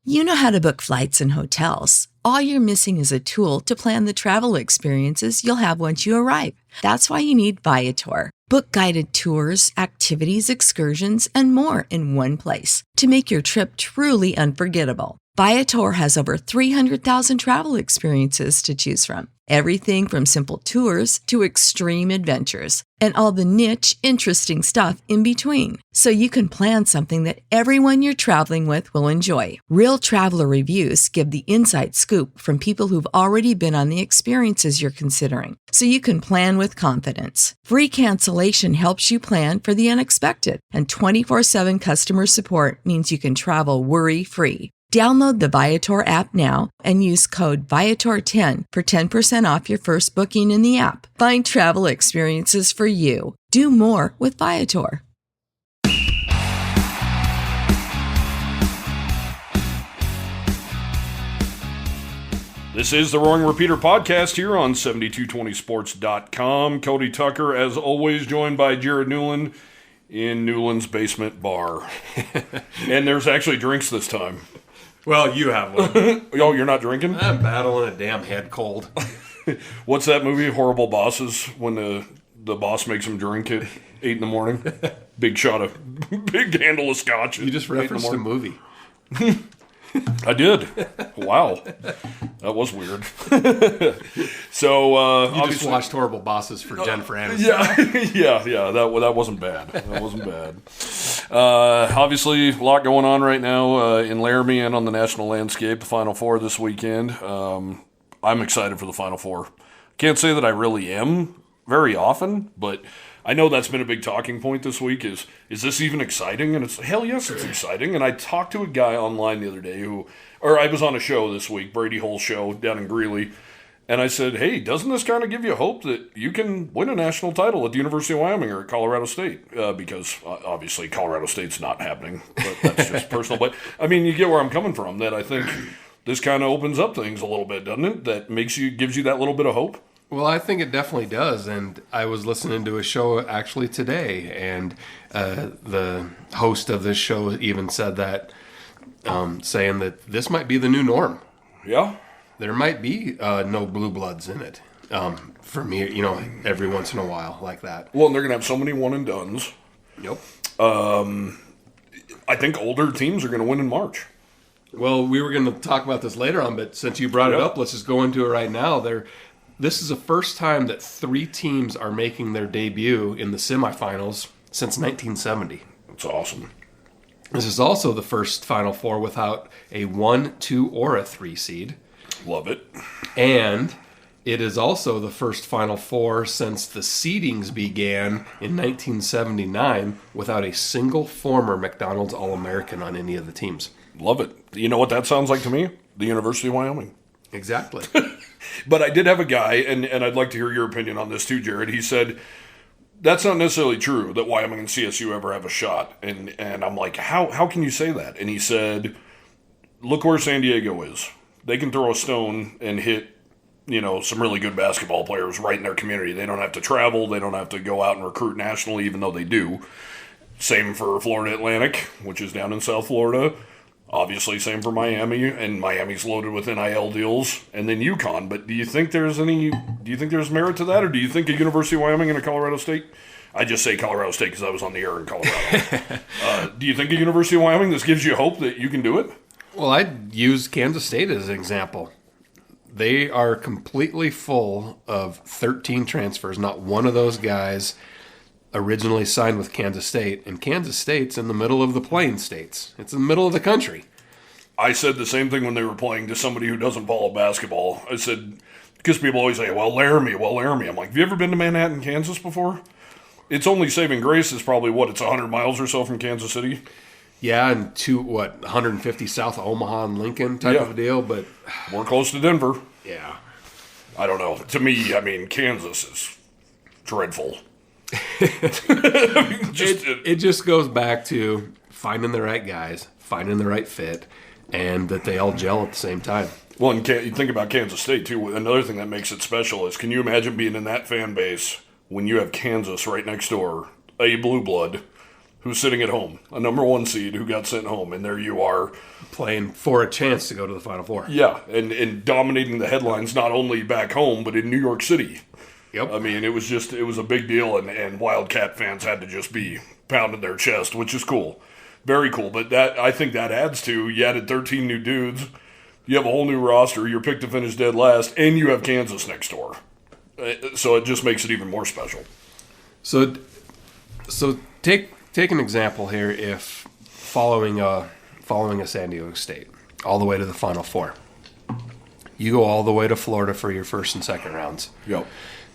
You know how to book flights and hotels. All you're missing is a tool to plan the travel experiences you'll have once you arrive. That's why you need Viator. Book guided tours, activities, excursions, and more in one place to make your trip truly unforgettable. Viator has over 300,000 travel experiences to choose from. Everything from simple tours to extreme adventures and all the niche, interesting stuff in between. So you can plan something that everyone you're traveling with will enjoy. Real traveler reviews give the inside scoop from people who've already been on the experiences you're considering. So you can plan with confidence. Free cancellation helps you plan for the unexpected. And 24/7 customer support means you can travel worry-free. Download the Viator app now and use code Viator10 for 10% off your first booking in the app. Find travel experiences for you. Do more with Viator. This is the Roaring Repeater podcast here on 7220sports.com. Cody Tucker, as always, joined by Jared Newland in Newland's Basement Bar. And there's actually drinks this time. Well, you have one. Oh, you're not drinking? I'm battling a damn head cold. What's that movie, Horrible Bosses, when the boss makes him drink at 8 in the morning? Big handle of scotch. You just referenced a movie. I did. Wow. That was weird. So, you just watched Horrible Bosses for Jennifer Aniston. Yeah. That wasn't bad. That wasn't bad. Obviously, a lot going on right now in Laramie and on the national landscape. The Final Four this weekend. I'm excited for the Final Four. Can't say that I really am very often, but I know that's been a big talking point this week is this even exciting? And it's, hell yes, it's exciting. And I talked to a guy online the other day I was on a show this week, Brady Hull's show down in Greeley, and I said, hey, doesn't this kind of give you hope that you can win a national title at the University of Wyoming or at Colorado State? Because obviously Colorado State's not happening, but that's just personal. But, I mean, you get where I'm coming from, that I think this kind of opens up things a little bit, doesn't it? That gives you that little bit of hope. Well, I think it definitely does, and I was listening to a show actually today, and the host of this show even said that, saying that this might be the new norm. Yeah. There might be no blue bloods in it for me, every once in a while like that. Well, and they're going to have so many one-and-dones. Yep. I think older teams are going to win in March. Well, we were going to talk about this later on, but since you brought it up, let's just go into it right now. This is the first time that 3 teams are making their debut in the semifinals since 1970. That's awesome. This is also the first Final Four without a 1, 2, or a 3 seed. Love it. And it is also the first Final Four since the seedings began in 1979 without a single former McDonald's All-American on any of the teams. Love it. You know what that sounds like to me? The University of Wyoming. Exactly. But I did have a guy, and I'd like to hear your opinion on this too, Jared. He said, that's not necessarily true that Wyoming and CSU ever have a shot. And I'm like, how can you say that? And he said, look where San Diego is. They can throw a stone and hit, some really good basketball players right in their community. They don't have to travel. They don't have to go out and recruit nationally, even though they do. Same for Florida Atlantic, which is down in South Florida. Obviously, same for Miami, and Miami's loaded with NIL deals, and then UConn. But do you think there's merit to that, or do you think a University of Wyoming and a Colorado State? I just say Colorado State because I was on the air in Colorado. Do you think a University of Wyoming, this gives you hope that you can do it? Well, I'd use Kansas State as an example. They are completely full of 13 transfers. Not one of those guys originally signed with Kansas State, and Kansas State's in the middle of the Plain States. It's in the middle of the country. I said the same thing when they were playing to somebody who doesn't follow basketball. I said, because people always say, well, Laramie. I'm like, have you ever been to Manhattan, Kansas before? It's only saving grace is probably, it's 100 miles or so from Kansas City? Yeah, and 150 south of Omaha and Lincoln type of a deal, but... We're close to Denver. Yeah. I don't know. To me, Kansas is dreadful. It just goes back to finding the right guys, finding the right fit, and that they all gel at the same time. Well, and you think about Kansas State, too. Another thing that makes it special is, can you imagine being in that fan base when you have Kansas right next door, a blue blood, who's sitting at home, a number 1 seed who got sent home, and there you are. Playing for a chance to go to the Final Four. Yeah, and dominating the headlines not only back home, but in New York City. Yep. I mean, it was a big deal, and Wildcat fans had to just be pounding their chest, which is cool. Very cool. But I think that adds to, you added 13 new dudes, you have a whole new roster, you're picked to finish dead last, and you have Kansas next door. So it just makes it even more special. So take an example here. If following a San Diego State all the way to the Final Four, you go all the way to Florida for your first and second rounds. Yep.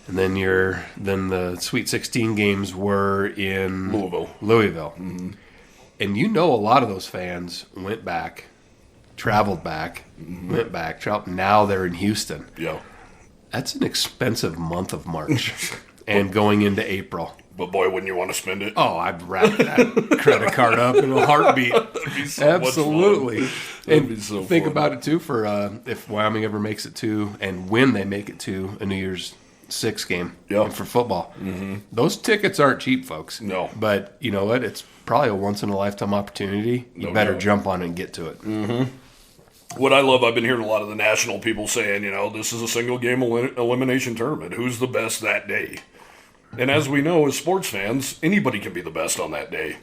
And then the Sweet 16 games were in Louisville. Mm-hmm. And a lot of those fans went back, traveled back, went back, traveled. Now they're in Houston. Yeah. That's an expensive month of March and going into April. But boy, wouldn't you want to spend it? Oh, I'd wrap that credit card up in a heartbeat. That'd be so Absolutely. Much fun. And be so think fun. about it too for if Wyoming ever makes it to, and when they make it to a New Year's 6 game for football. Mm-hmm. Those tickets aren't cheap, folks. No. But you know what? It's probably a once-in-a-lifetime opportunity. You better jump on it and get to it. Mm-hmm. What I love, I've been hearing a lot of the national people saying, this is a single-game elimination tournament. Who's the best that day? And as we know, as sports fans, anybody can be the best on that day.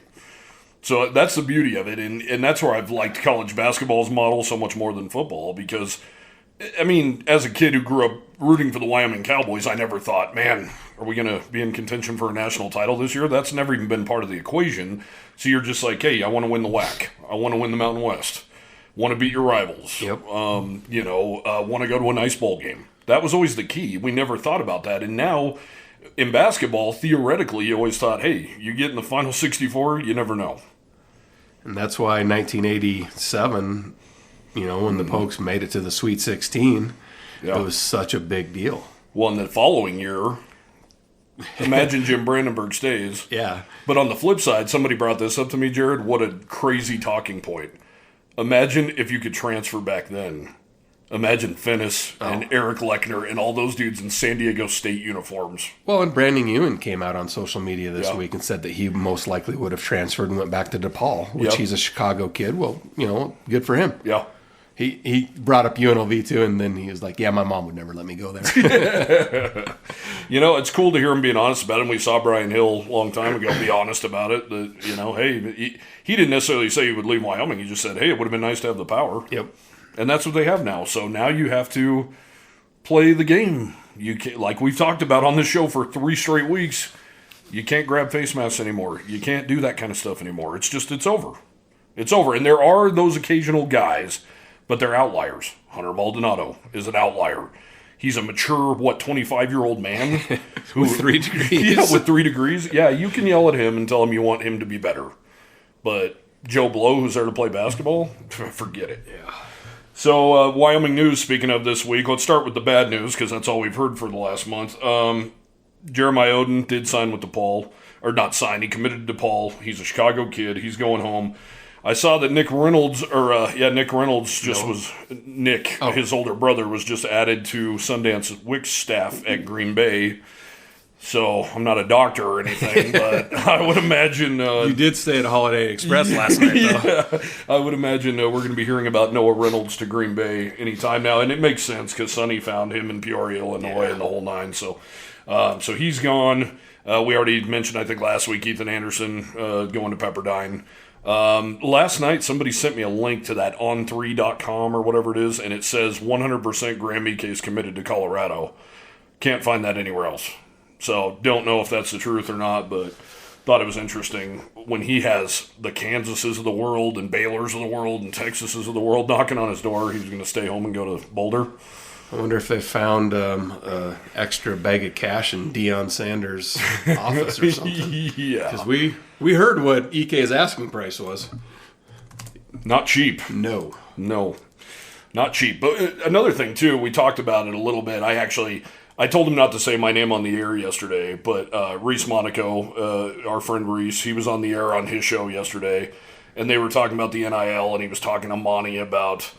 So that's the beauty of it, and that's where I've liked college basketball's model so much more than football, because, I mean, as a kid who grew up rooting for the Wyoming Cowboys, I never thought, man, are we going to be in contention for a national title this year? That's never even been part of the equation. So you're just like, hey, I want to win the WAC. I want to win the Mountain West. Want to beat your rivals. Yep. Want to go to a nice bowl game. That was always the key. We never thought about that. And now, in basketball, theoretically, you always thought, hey, you get in the final 64, you never know. And that's why 1987, when the Pokes made it to the Sweet 16, it was such a big deal. Well, in the following year, imagine Jim Brandenburg stays. Yeah. But on the flip side, somebody brought this up to me, Jared. What a crazy talking point. Imagine if you could transfer back then. Imagine Finnis and Eric Lechner and all those dudes in San Diego State uniforms. Well, and Brandon Ewan came out on social media this week and said that he most likely would have transferred and went back to DePaul, which he's a Chicago kid. Well, good for him. Yeah. He brought up UNLV too, and then he was like, yeah, my mom would never let me go there. It's cool to hear him being honest about it. And we saw Brian Hill a long time ago be honest about it. That, hey, he didn't necessarily say he would leave Wyoming. He just said, hey, it would have been nice to have the power. Yep. And that's what they have now. So now you have to play the game. You can't, like we've talked about on this show for 3 straight weeks, you can't grab face masks anymore. You can't do that kind of stuff anymore. It's over. It's over. And there are those occasional guys, but they're outliers. Hunter Maldonado is an outlier. He's a mature, 25-year-old man. With 3 degrees. Yeah, with 3 degrees. Yeah, you can yell at him and tell him you want him to be better. But Joe Blow, who's there to play basketball, forget it. Yeah. So, Wyoming news, speaking of this week, let's start with the bad news, because that's all we've heard for the last month. Jeremiah Oden did sign with DePaul. Or not sign, he committed to DePaul. He's a Chicago kid. He's going home. I saw that Nick Reynolds his older brother, was just added to Sundance Wicks staff at Green Bay. So I'm not a doctor or anything, but I would imagine... you did stay at Holiday Inn Express last night, though. Yeah, I would imagine we're going to be hearing about Noah Reynolds to Green Bay anytime now, and it makes sense because Sonny found him in Peoria, Illinois, and the whole nine. So he's gone. We already mentioned, I think, last week, Ethan Anderson going to Pepperdine. Last night, somebody sent me a link to that on3.com or whatever it is, and it says 100% Graham Ike is committed to Colorado. Can't find that anywhere else. So don't know if that's the truth or not, but thought it was interesting when he has the Kansases of the world and Baylors of the world and Texases of the world knocking on his door. He's going to stay home and go to Boulder. I wonder if they found extra bag of cash in Deion Sanders' office or something. Yeah. Because we heard what Ike's asking price was. Not cheap. No. Not cheap. But another thing, too, we talked about it a little bit. I told him not to say my name on the air yesterday, but Reese Monaco, our friend Reese, he was on the air on his show yesterday, and they were talking about the NIL, and he was talking to Monty about,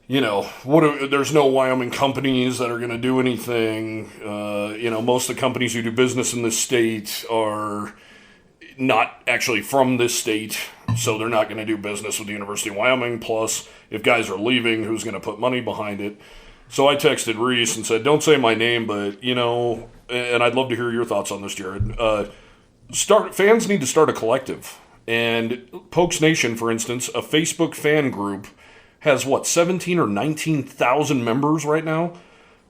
there's no Wyoming companies that are going to do anything. Most of the companies who do business in this state are not actually from this state, so they're not going to do business with the University of Wyoming. Plus, if guys are leaving, who's going to put money behind it? So I texted Reese and said, don't say my name, but, and I'd love to hear your thoughts on this, Jared. Fans need to start a collective. And Pokes Nation, for instance, a Facebook fan group, has, 17 or 19,000 members right now?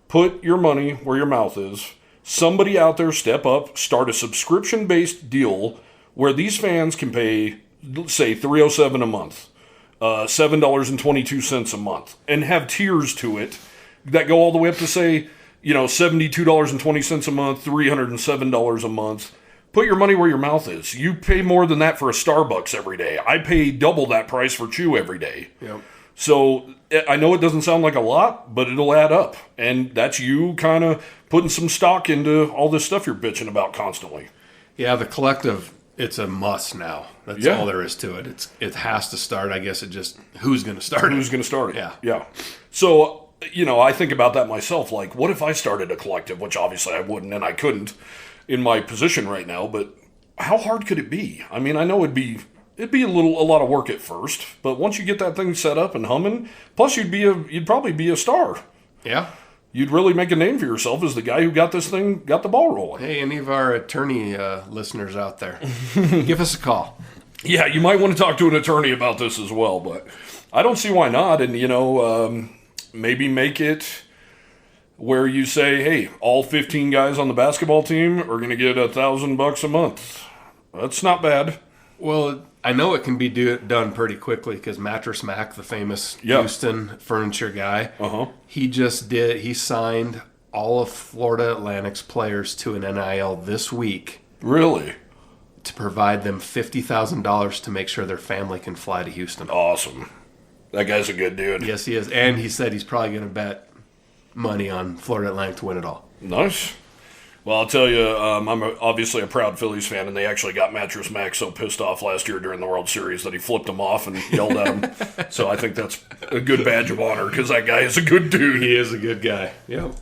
Put your money where your mouth is. Somebody out there step up, start a subscription-based deal where these fans can pay, say, $307 a month, $7.22 a month, and have tiers to it that go all the way up to, say, $72.20 a month, $307 a month. Put your money where your mouth is. You pay more than that for a Starbucks every day. I pay double that price for Chew every day. Yep. So I know it doesn't sound like a lot, but it'll add up. And that's you kind of putting some stock into all this stuff you're bitching about constantly. Yeah, the collective, it's a must now. That's all there is to it. It has to start. I guess who's going to start it? Who's going to start it? Yeah. Yeah. So, I think about that myself. Like, what if I started a collective, which obviously I wouldn't and I couldn't in my position right now, but how hard could it be? I mean, I know it'd be a lot of work at first, but once you get that thing set up and humming, plus you'd probably be a star. Yeah. You'd really make a name for yourself as the guy who got the ball rolling. Hey, any of our attorney listeners out there, give us a call. Yeah, you might want to talk to an attorney about this as well, but I don't see why not. And, maybe make it where you say, hey, all 15 guys on the basketball team are going to get $1,000 a month. That's not bad. Well, I know it can be done pretty quickly because Mattress Mac, the famous Houston furniture guy, he signed all of Florida Atlantic's players to an NIL this week. Really? To provide them $50,000 to make sure their family can fly to Houston. Awesome. That guy's a good dude. Yes, he is. And he said he's probably going to bet money on Florida Atlantic to win it all. Nice. Well, I'll tell you, I'm obviously a proud Phillies fan, and they actually got Mattress Mac so pissed off last year during the World Series that he flipped them off and yelled at them. So I think that's a good badge of honor because that guy is a good dude. He is a good guy. Yep.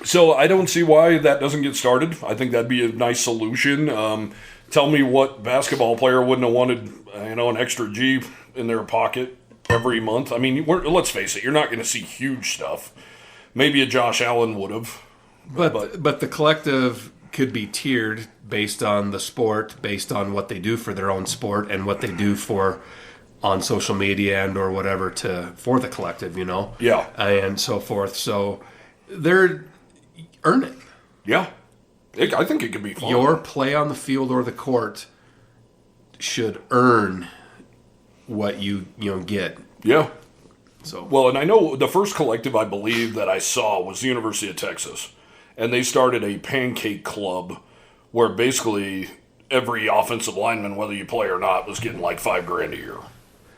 So I don't see why that doesn't get started. I think that'd be a nice solution. Tell me what basketball player wouldn't have wanted, an extra G in their pocket every month. I mean, let's face it, you're not going to see huge stuff. Maybe a Josh Allen would have. But the collective could be tiered based on the sport, based on what they do for their own sport and what they do on social media and or whatever for the collective, Yeah. And so forth. So they're earning. Yeah. I think it could be fun. Your play on the field or the court should earn what you get. Yeah. So well, and I know the first collective I believe that I saw was the University of Texas. And they started a pancake club where basically every offensive lineman, whether you play or not, was getting like $5,000 a year.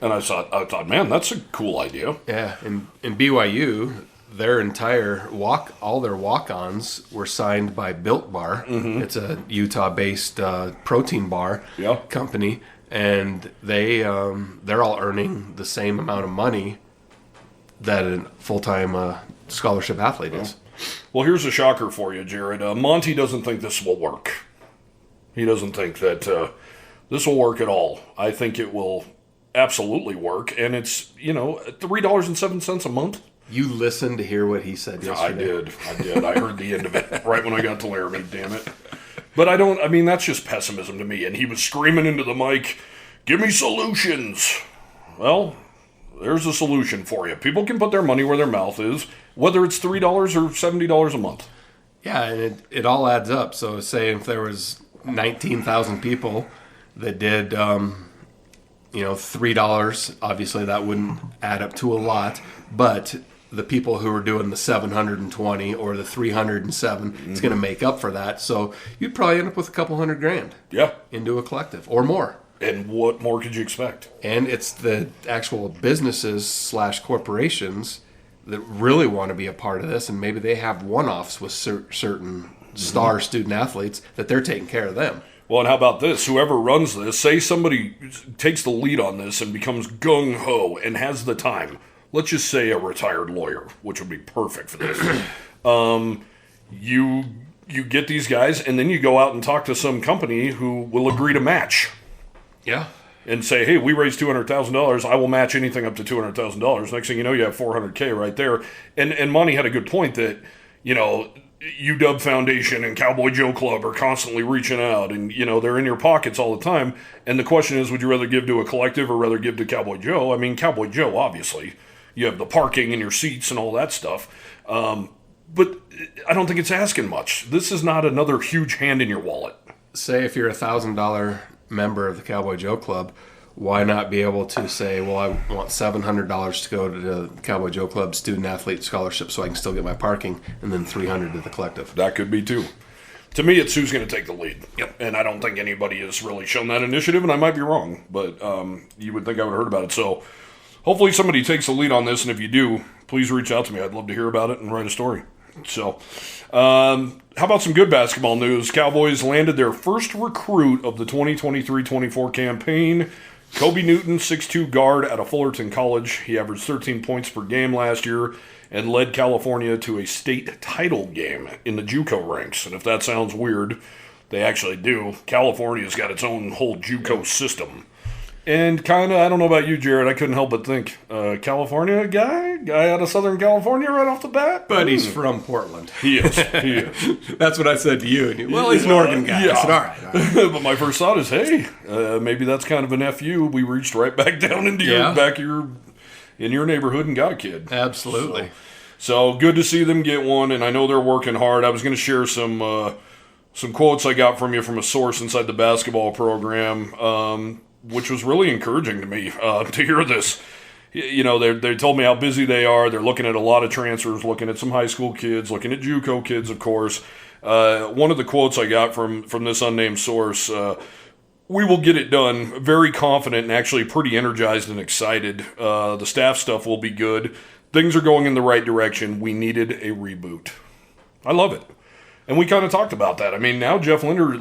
And I thought, man, that's a cool idea. Yeah, and in BYU, their entire all their walk-ons were signed by Built Bar. Mm-hmm. It's a Utah-based protein bar company, and they're all earning the same amount of money that a full-time scholarship athlete is. Well, here's a shocker for you, Jared. Monty doesn't think this will work. He doesn't think that this will work at all. I think it will absolutely work, and it's, $3.07 a month. You listened to hear what he said yesterday. I did. I heard the end of it right when I got to Laramie, damn it. But that's just pessimism to me. And he was screaming into the mic, give me solutions. Well, there's a solution for you. People can put their money where their mouth is, whether it's $3 or $70 a month. Yeah, and it all adds up. So say if there was 19,000 people that did, $3, obviously that wouldn't add up to a lot. But the people who are doing the 720 or the 307, it's going to make up for that. So you'd probably end up with a couple $100,000. Yeah. Into a collective or more. And what more could you expect? And it's the actual businesses / corporations that really want to be a part of this, and maybe they have one-offs with certain star student athletes that they're taking care of them. Well, and how about this? Whoever runs this, say somebody takes the lead on this and becomes gung-ho and has the time. Let's just say a retired lawyer, which would be perfect for this. You you get these guys, and then you go out and talk to some company who will agree to match. Yeah. And say, hey, we raised $200,000. I will match anything up to $200,000. Next thing you know, you have $400K right there. And Monty had a good point that, UW Foundation and Cowboy Joe Club are constantly reaching out, and they're in your pockets all the time. And the question is, would you rather give to a collective or rather give to Cowboy Joe? I mean, Cowboy Joe, obviously, you have the parking and your seats and all that stuff. But I don't think it's asking much. This is not another huge hand in your wallet. Say if you're $1,000 member of the Cowboy Joe Club, why not be able to say, well, I want $700 to go to the Cowboy Joe Club student athlete scholarship so I can still get my parking, and then $300 to the collective. That could be too. To me, it's who's going to take the lead. Yep. And I don't think anybody has really shown that initiative, and I might be wrong, but you would think I would have heard about it. So hopefully somebody takes the lead on this, and if you do, please reach out to me. I'd love to hear about it and write a story. So how about some good basketball news? Cowboys landed their first recruit of the 2023-24 campaign. Kobe Newton, 6'2" guard out of Fullerton College. He averaged 13 points per game last year and led California to a state title game in the JUCO ranks. And if that sounds weird, they actually do. California's got its own whole JUCO system. And kind of, I don't know about you, Jared, I couldn't help but think, California guy out of Southern California right off the bat? But he's from Portland. He is. That's what I said to you. Well, he's an Oregon guy. Yeah. I said, all right. But my first thought is, hey, maybe that's kind of an FU. We reached right back down into in your neighborhood and got a kid. Absolutely. So good to see them get one, and I know they're working hard. I was going to share some quotes I got from you from a source inside the basketball program, which was really encouraging to me to hear this. They told me how busy they are. They're looking at a lot of transfers, looking at some high school kids, looking at JUCO kids, of course. One of the quotes I got from this unnamed source, we will get it done. Very confident and actually pretty energized and excited. The staff stuff will be good. Things are going in the right direction. We needed a reboot. I love it. And we kind of talked about that. I mean, now Jeff Linder,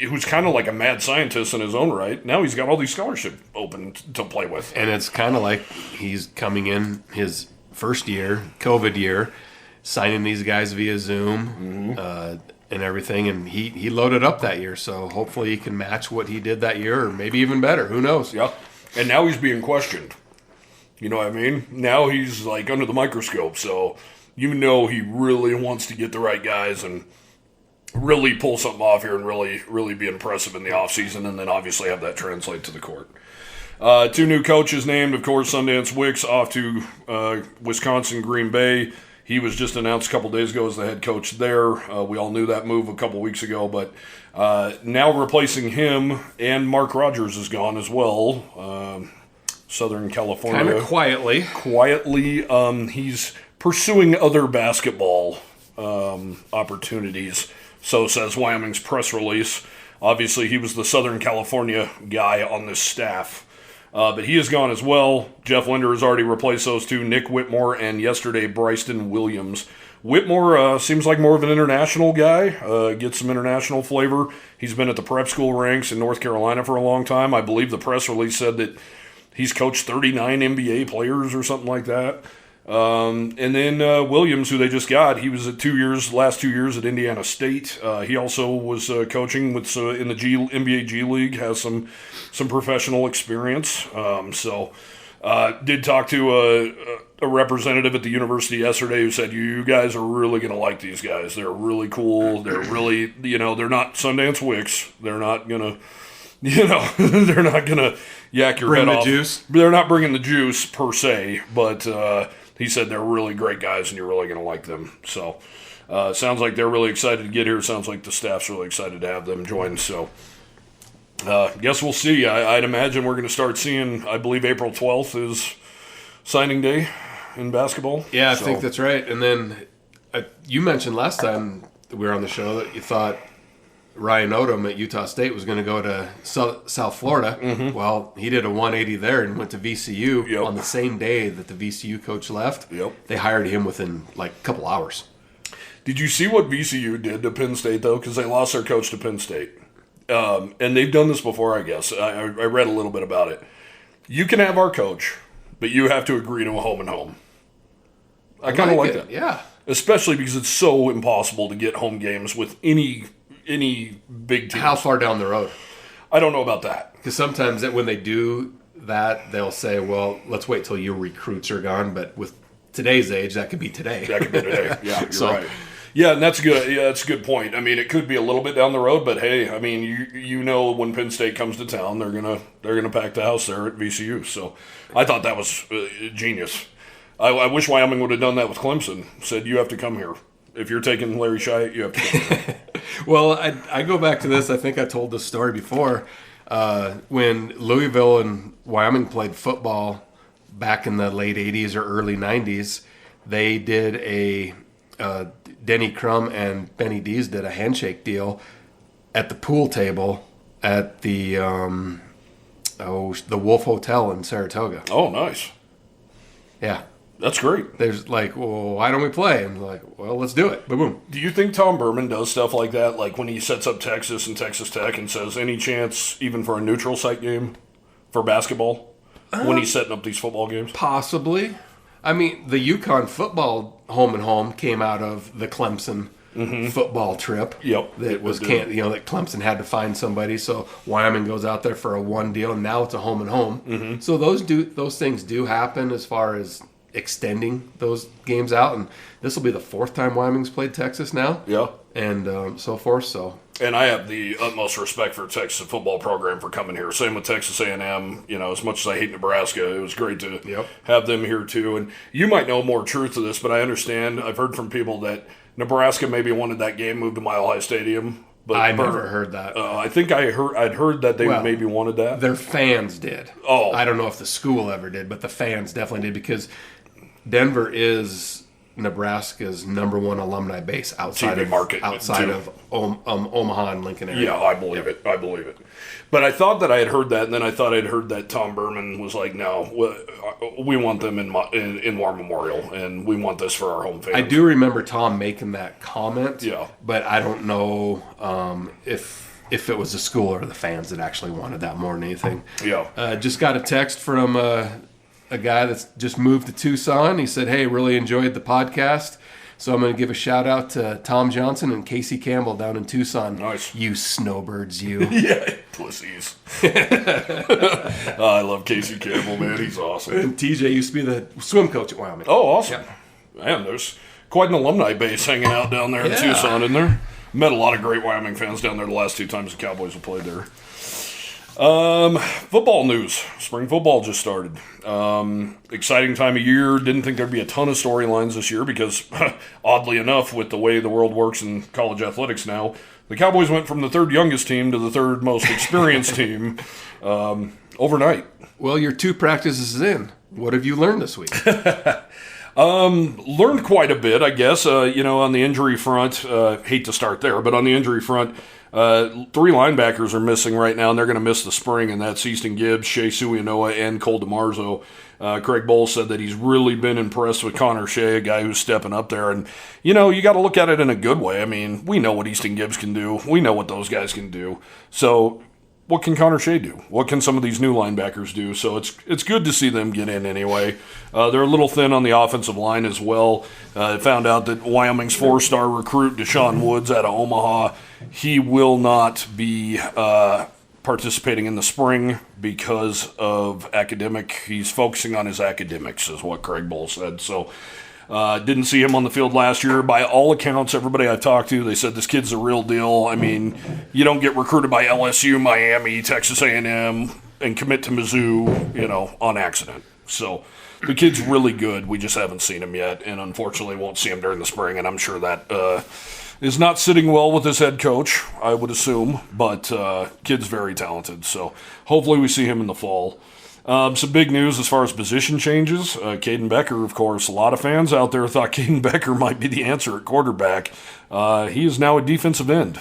who's kind of like a mad scientist in his own right, now he's got all these scholarships open to play with. And it's kind of like he's coming in his first year, COVID year, signing these guys via Zoom and everything. And he loaded up that year, so hopefully he can match what he did that year or maybe even better. Who knows? Yeah. And now he's being questioned. You know what I mean? Now he's like under the microscope, so he really wants to get the right guys and really pull something off here and really be impressive in the offseason, and then obviously have that translate to the court. 2 new coaches named, of course, Sundance Wicks off to Wisconsin Green Bay. He was just announced a couple days ago as the head coach there. We all knew that move a couple weeks ago, but now replacing him, and Mark Rogers is gone as well. Southern California. Kind of quietly. He's pursuing other basketball opportunities. So says Wyoming's press release. Obviously, he was the Southern California guy on this staff. But he is gone as well. Jeff Linder has already replaced those two, Nick Whitmore and yesterday Bryson Williams. Whitmore seems like more of an international guy, gets some international flavor. He's been at the prep school ranks in North Carolina for a long time. I believe the press release said that he's coached 39 NBA players or something like that. And then Williams, who they just got, he was at last 2 years at Indiana State. He also was coaching in the NBA G League, has some professional experience. Did talk to a representative at the university yesterday who said, you guys are really going to like these guys. They're really cool. They're really, they're not Sundance Wicks. They're not going to, they're not going to yak your head off. Juice. They're not bringing the juice per se, but he said they're really great guys and you're really going to like them. So sounds like they're really excited to get here. Sounds like the staff's really excited to have them join. So guess we'll see. I'd imagine we're going to start seeing, I believe April 12th is signing day in basketball. Yeah, I think that's right. And then you mentioned last time we were on the show that you thought Ryan Odom at Utah State was going to go to South Florida. Mm-hmm. Well, he did a 180 there and went to VCU on the same day that the VCU coach left. Yep. They hired him within like a couple hours. Did you see what VCU did to Penn State, though? Because they lost their coach to Penn State. And they've done this before, I guess. I read a little bit about it. You can have our coach, but you have to agree to a home and home. I kind of like that. Yeah. especially because it's so impossible to get home games with any big team. How far down the road? I don't know about that. Because sometimes when they do that, they'll say, well, let's wait till your recruits are gone. But with today's age, that could be today. That could be today. Yeah, you're right. Yeah, and that's good. Yeah, that's a good point. I mean, it could be a little bit down the road, but hey, I mean, you know, when Penn State comes to town, they're gonna pack the house there at VCU. So, I thought that was genius. I wish Wyoming would have done that with Clemson. Said you have to come here if you're taking Larry Shyatt, you have to come here. Well, I go back to this. I think I told this story before. When Louisville and Wyoming played football back in the late '80s or early '90s, they did a Denny Crum and Benny Dees did a handshake deal at the pool table at the Wolf Hotel in Saratoga. Oh, nice. Yeah. That's great. There's like, well, why don't we play? And like, well, let's do it. Boom, boom. Do you think Tom Berman does stuff like that? Like when he sets up Texas and Texas Tech and says, any chance even for a neutral site game for basketball when he's setting up these football games? Possibly. I mean, the UConn football home and home came out of the Clemson football trip. Yep. That was that Clemson had to find somebody, so Wyoming goes out there for a one deal, and now it's a home and home. So those things do happen as far as extending those games out, and this will be the fourth time Wyoming's played Texas now. Yeah. And so forth. So. And I have the utmost respect for the Texas football program for coming here. Same with Texas A&M. You know, as much as I hate Nebraska, it was great to have them here too. And you might know more truth to this, but I understand. I've heard from people that Nebraska maybe wanted that game moved to Mile High Stadium. But I never heard that. I think I'd heard that they maybe wanted that. Their fans did. Oh. I don't know if the school ever did, but the fans definitely did because Denver is Nebraska's number one alumni base outside TV of market of Omaha and Lincoln area. Yeah, I believe it. I believe it. But I thought that I had heard that, and then I thought I'd heard that Tom Berman was like, "No, we want them in War Memorial, and we want this for our home fans." I do remember Tom making that comment. Yeah, but I don't know if it was the school or the fans that actually wanted that more than anything. Yeah. Just got a text from a guy that's just moved to Tucson. He said, hey, really enjoyed the podcast. So I'm going to give a shout out to Tom Johnson and Casey Campbell down in Tucson. Nice. You snowbirds, you. Yeah, pussies. I love Casey Campbell, man. He's awesome. And TJ used to be the swim coach at Wyoming. Oh, awesome. Yeah. Man, there's quite an alumni base hanging out down there in Tucson, isn't there? Met a lot of great Wyoming fans down there the last two times the Cowboys have played there. Football news. Spring football just started. Exciting time of year. Didn't think there'd be a ton of storylines this year because, oddly enough, with the way the world works in college athletics now, the Cowboys went from the third youngest team to the third most experienced team overnight. Well, you're 2 practices in. What have you learned this week? Learned quite a bit, I guess. On the injury front, hate to start there, but on the injury front, 3 linebackers are missing right now, and they're going to miss the spring, and that's Easton Gibbs, Shea Suianoa, and Cole DeMarzo. Craig Bowles said that he's really been impressed with Connor Shea, a guy who's stepping up there. And, you got to look at it in a good way. I mean, we know what Easton Gibbs can do. We know what those guys can do. So what can Connor Shea do? What can some of these new linebackers do? So it's good to see them get in anyway. They're a little thin on the offensive line as well. Found out that Wyoming's 4-star recruit, Deshaun Woods out of Omaha, he will not be participating in the spring because of academic. He's focusing on his academics is what Craig Bull said. So didn't see him on the field last year. By all accounts, everybody I've talked to, they said this kid's the real deal. I mean, you don't get recruited by LSU, Miami, Texas A&M, and commit to Mizzou, on accident. So the kid's really good. We just haven't seen him yet, and unfortunately won't see him during the spring, and I'm sure that is not sitting well with his head coach, I would assume, but kid's very talented. So hopefully we see him in the fall. Some big news as far as position changes. Caden Becker, of course, a lot of fans out there thought Caden Becker might be the answer at quarterback. He is now a defensive end.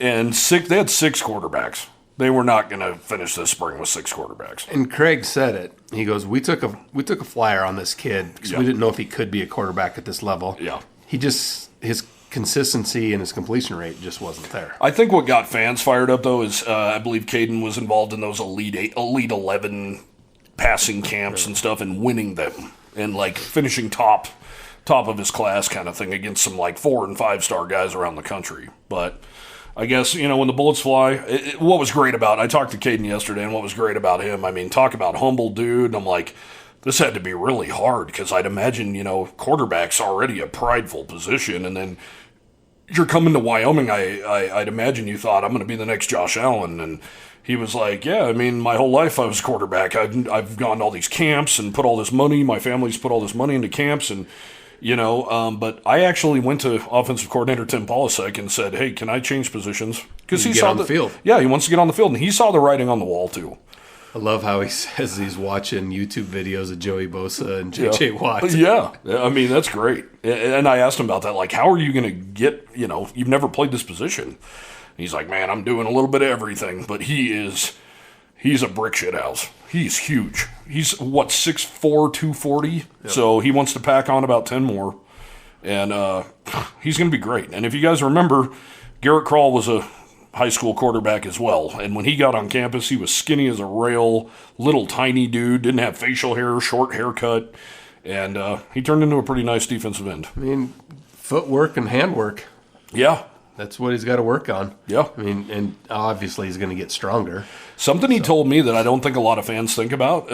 And they had 6 quarterbacks. They were not going to finish this spring with 6 quarterbacks. And Craig said it. He goes, we took a flyer on this kid because we didn't know if he could be a quarterback at this level. Yeah. His consistency and his completion rate just wasn't there. I think what got fans fired up, though, is I believe Caden was involved in those Elite 11 passing camps and stuff and winning them and, finishing top top of his class kind of thing against some like 4- and 5-star guys around the country. But I guess, when the bullets fly, what was great about, I talked to Caden yesterday, and what was great about him, I mean, talk about humble dude. I'm like, this had to be really hard, because I'd imagine, quarterback's already a prideful position, and then you're coming to Wyoming, I'd imagine you thought, I'm going to be the next Josh Allen, and he was like, yeah, I mean, my whole life I was a quarterback. I've gone to all these camps and put all this money, my family's put all this money into camps, and but I actually went to offensive coordinator Tim Polasek and said, hey, can I change positions? Because he saw on the field. Yeah, he wants to get on the field, and he saw the writing on the wall too. I love how he says he's watching YouTube videos of Joey Bosa and J.J. Watt. Yeah, I mean, that's great. And I asked him about that, like, how are you going to get, you've never played this position. And he's like, man, I'm doing a little bit of everything, but he's a brick shit house. He's huge. He's, 6'4", 240? Yep. So he wants to pack on about 10 more. And he's going to be great. And if you guys remember, Garrett Krall was a high school quarterback as well. And when he got on campus, he was skinny as a rail, little tiny dude, didn't have facial hair, short haircut. And he turned into a pretty nice defensive end. I mean, footwork and handwork. Yeah. That's what he's got to work on. Yeah. I mean, and obviously he's going to get stronger. Something he told me that I don't think a lot of fans think about,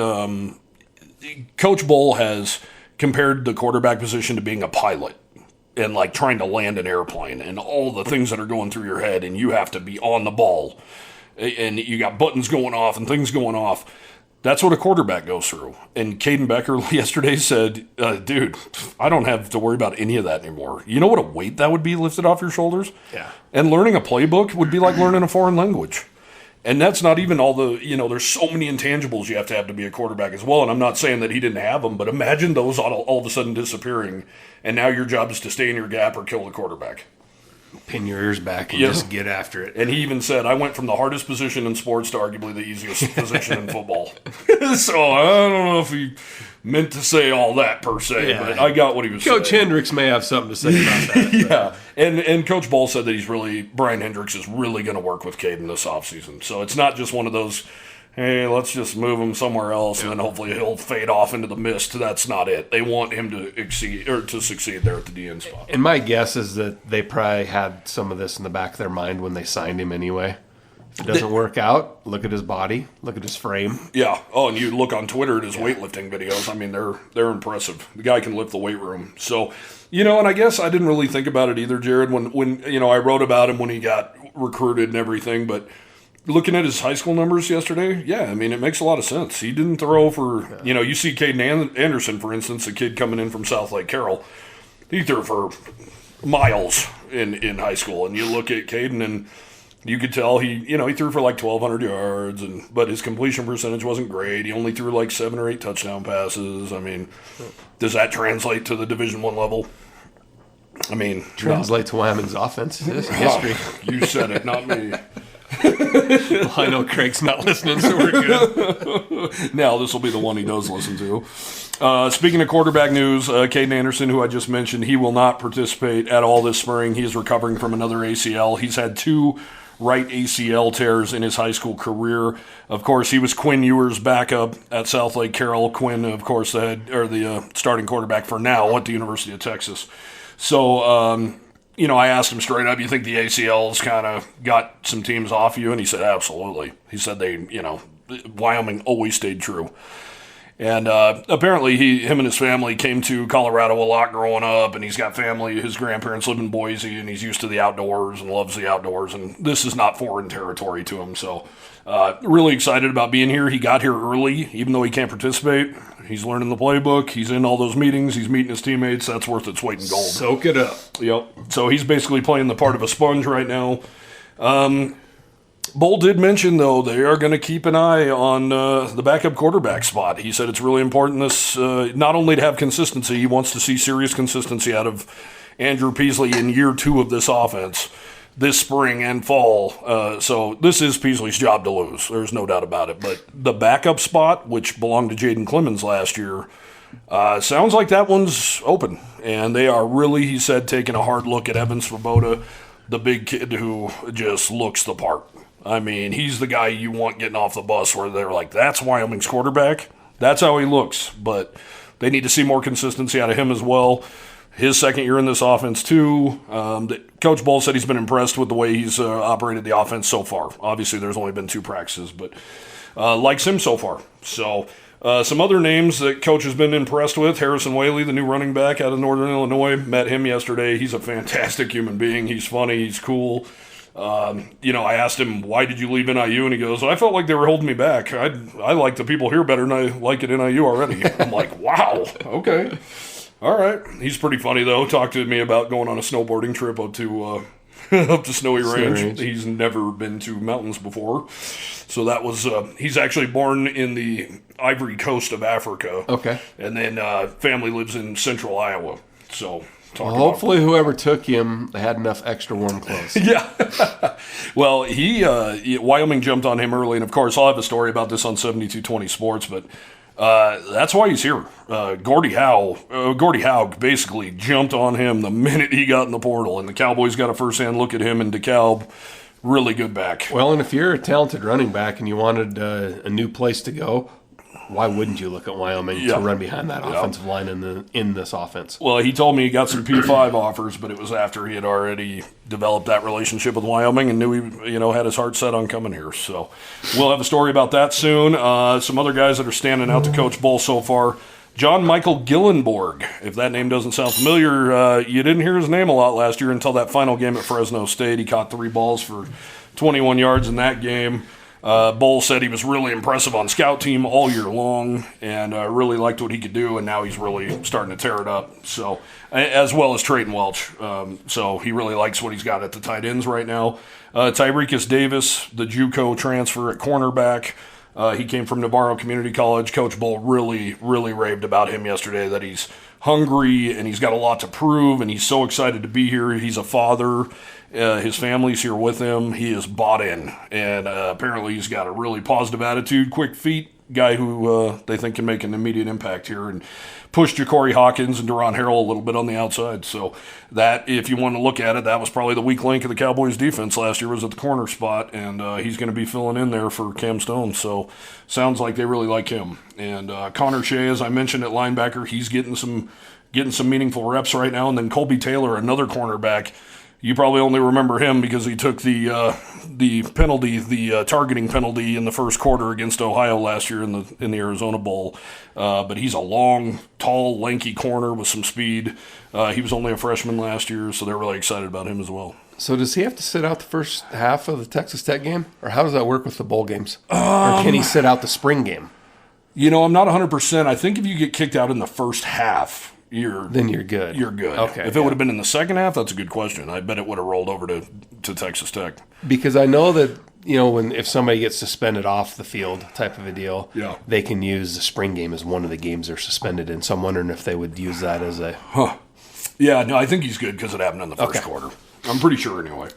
Coach Bull has compared the quarterback position to being a pilot and like trying to land an airplane and all the things that are going through your head, and you have to be on the ball and you got buttons going off and things going off. That's what a quarterback goes through. And Caden Becker yesterday said, dude, I don't have to worry about any of that anymore. You know what a weight that would be lifted off your shoulders? Yeah. And learning a playbook would be like learning a foreign language. And that's not even all the, there's so many intangibles you have to be a quarterback as well. And I'm not saying that he didn't have them, but imagine those all of a sudden disappearing. And now your job is to stay in your gap or kill the quarterback. Pin your ears back and just get after it. And he even said, I went from the hardest position in sports to arguably the easiest position in football. So I don't know if he meant to say all that per se, but I got what he was saying. Coach Hendricks may have something to say about that. Yeah, and Coach Ball said that Brian Hendricks is really going to work with Caden this offseason. So it's not just one of those, hey, let's just move him somewhere else and then hopefully he'll fade off into the mist. That's not it. They want him to succeed there at the DN spot. And my guess is that they probably had some of this in the back of their mind when they signed him anyway. If it doesn't work out, look at his body, look at his frame. Yeah. Oh, and you look on Twitter at his weightlifting videos. I mean, they're impressive. The guy can lift the weight room. So, and I guess I didn't really think about it either, Jared, when I wrote about him when he got recruited and everything, but looking at his high school numbers yesterday, I mean, it makes a lot of sense. He didn't throw for, you see Caden Anderson, for instance, a kid coming in from South Lake Carroll. He threw for miles in high school. And you look at Caden and you could tell he threw for like 1,200 yards, but his completion percentage wasn't great. He only threw like 7 or 8 touchdown passes. I mean, does that translate to the Division I level? I mean, translate to Wyoming's offense history. You said it, not me. Well, I know Craig's not listening, so we're good. Now, this will be the one he does listen to. Speaking of quarterback news, Caden Anderson, who I just mentioned, he will not participate at all this spring. He is recovering from another ACL. He's had 2 right ACL tears in his high school career. Of course, he was Quinn Ewer's backup at South Lake Carroll. Quinn, of course, the starting quarterback for now at the University of Texas. So, I asked him straight up, you think the ACL's kind of got some teams off you? And he said, absolutely. He said Wyoming always stayed true. And apparently him and his family came to Colorado a lot growing up, and he's got family. His grandparents live in Boise, and he's used to the outdoors and loves the outdoors, and this is not foreign territory to him. So really excited about being here. He got here early, even though he can't participate. He's learning the playbook. He's in all those meetings. He's meeting his teammates. That's worth its weight in gold. Soak it up. Yep. So he's basically playing the part of a sponge right now. Bull did mention, though, they are going to keep an eye on the backup quarterback spot. He said it's really important not only to have consistency, he wants to see serious consistency out of Andrew Peasley in year 2 of this offense, this spring and fall. So this is Peasley's job to lose. There's no doubt about it. But the backup spot, which belonged to Jaden Clemens last year, sounds like that one's open. And they are really, he said, taking a hard look at Evan Svoboda, the big kid who just looks the part. I mean, he's the guy you want getting off the bus where they're like, that's Wyoming's quarterback. That's how he looks. But they need to see more consistency out of him as well. his second year in this offense too. Coach Bull said he's been impressed with the way he's operated the offense so far. Obviously, there's only been 2 practices, but likes him so far. So some other names that Coach has been impressed with: Harrison Whaley, the new running back out of Northern Illinois. Met him yesterday. He's a fantastic human being. He's funny. He's cool. I asked him, why did you leave NIU? And he goes, I felt like they were holding me back. I like the people here better than I like at NIU already. I'm like, wow, okay. All right. He's pretty funny, though. Talked to me about going on a snowboarding trip up to up to Snowy Range. He's never been to mountains before. So that was, he's actually born in the Ivory Coast of Africa. Okay. And then family lives in central Iowa. So... hopefully whoever took him had enough extra warm clothes. Yeah. Well, Wyoming jumped on him early, and of course I'll have a story about this on 7220 Sports, but that's why he's here. Gordie Howe basically jumped on him the minute he got in the portal, and the Cowboys got a first-hand look at him in DeKalb. Really good back. Well, and if you're a talented running back and you wanted a new place to go, why wouldn't you look at Wyoming to run behind that offensive line in this offense? Well, he told me he got some P5 offers, but it was after he had already developed that relationship with Wyoming and knew he had his heart set on coming here. So we'll have a story about that soon. Some other guys that are standing out to Coach Bull so far. John Michael Gillenborg. If that name doesn't sound familiar, you didn't hear his name a lot last year until that final game at Fresno State. He caught 3 balls for 21 yards in that game. Bull said he was really impressive on scout team all year long and really liked what he could do, and now he's really starting to tear it up. So, as well as Trayton Welch. So he really likes what he's got at the tight ends right now. Tyrekus Davis, the JUCO transfer at cornerback. He came from Navarro Community College. Coach Bull really, really raved about him yesterday, that he's hungry and he's got a lot to prove, and he's so excited to be here. He's a father. His family's here with him. He is bought in, and apparently he's got a really positive attitude, quick feet, guy who they think can make an immediate impact here and push Ja'Cory Hawkins and Deron Harrell a little bit on the outside. So that, if you want to look at it, that was probably the weak link of the Cowboys' defense last year, was at the corner spot, and he's going to be filling in there for Cam Stone. So sounds like they really like him. And Connor Shea, as I mentioned, at linebacker, he's getting some meaningful reps right now. And then Colby Taylor, another cornerback. You probably only remember him because he took the penalty, the targeting penalty in the first quarter against Ohio last year in the Arizona Bowl. But he's a long, tall, lanky corner with some speed. He was only a freshman last year, so they're really excited about him as well. So does he have to sit out the first half of the Texas Tech game, or how does that work with the bowl games? Or can he sit out the spring game? I'm not 100%. I think if you get kicked out in the first half, then you're good. You're good. Okay. If it would have been in the second half, that's a good question. I bet it would have rolled over to Texas Tech. Because I know that, if somebody gets suspended off the field type of a deal, they can use the spring game as one of the games they're suspended in. So I'm wondering if they would use that as a... Yeah, no, I think he's good because it happened in the first quarter. I'm pretty sure anyway.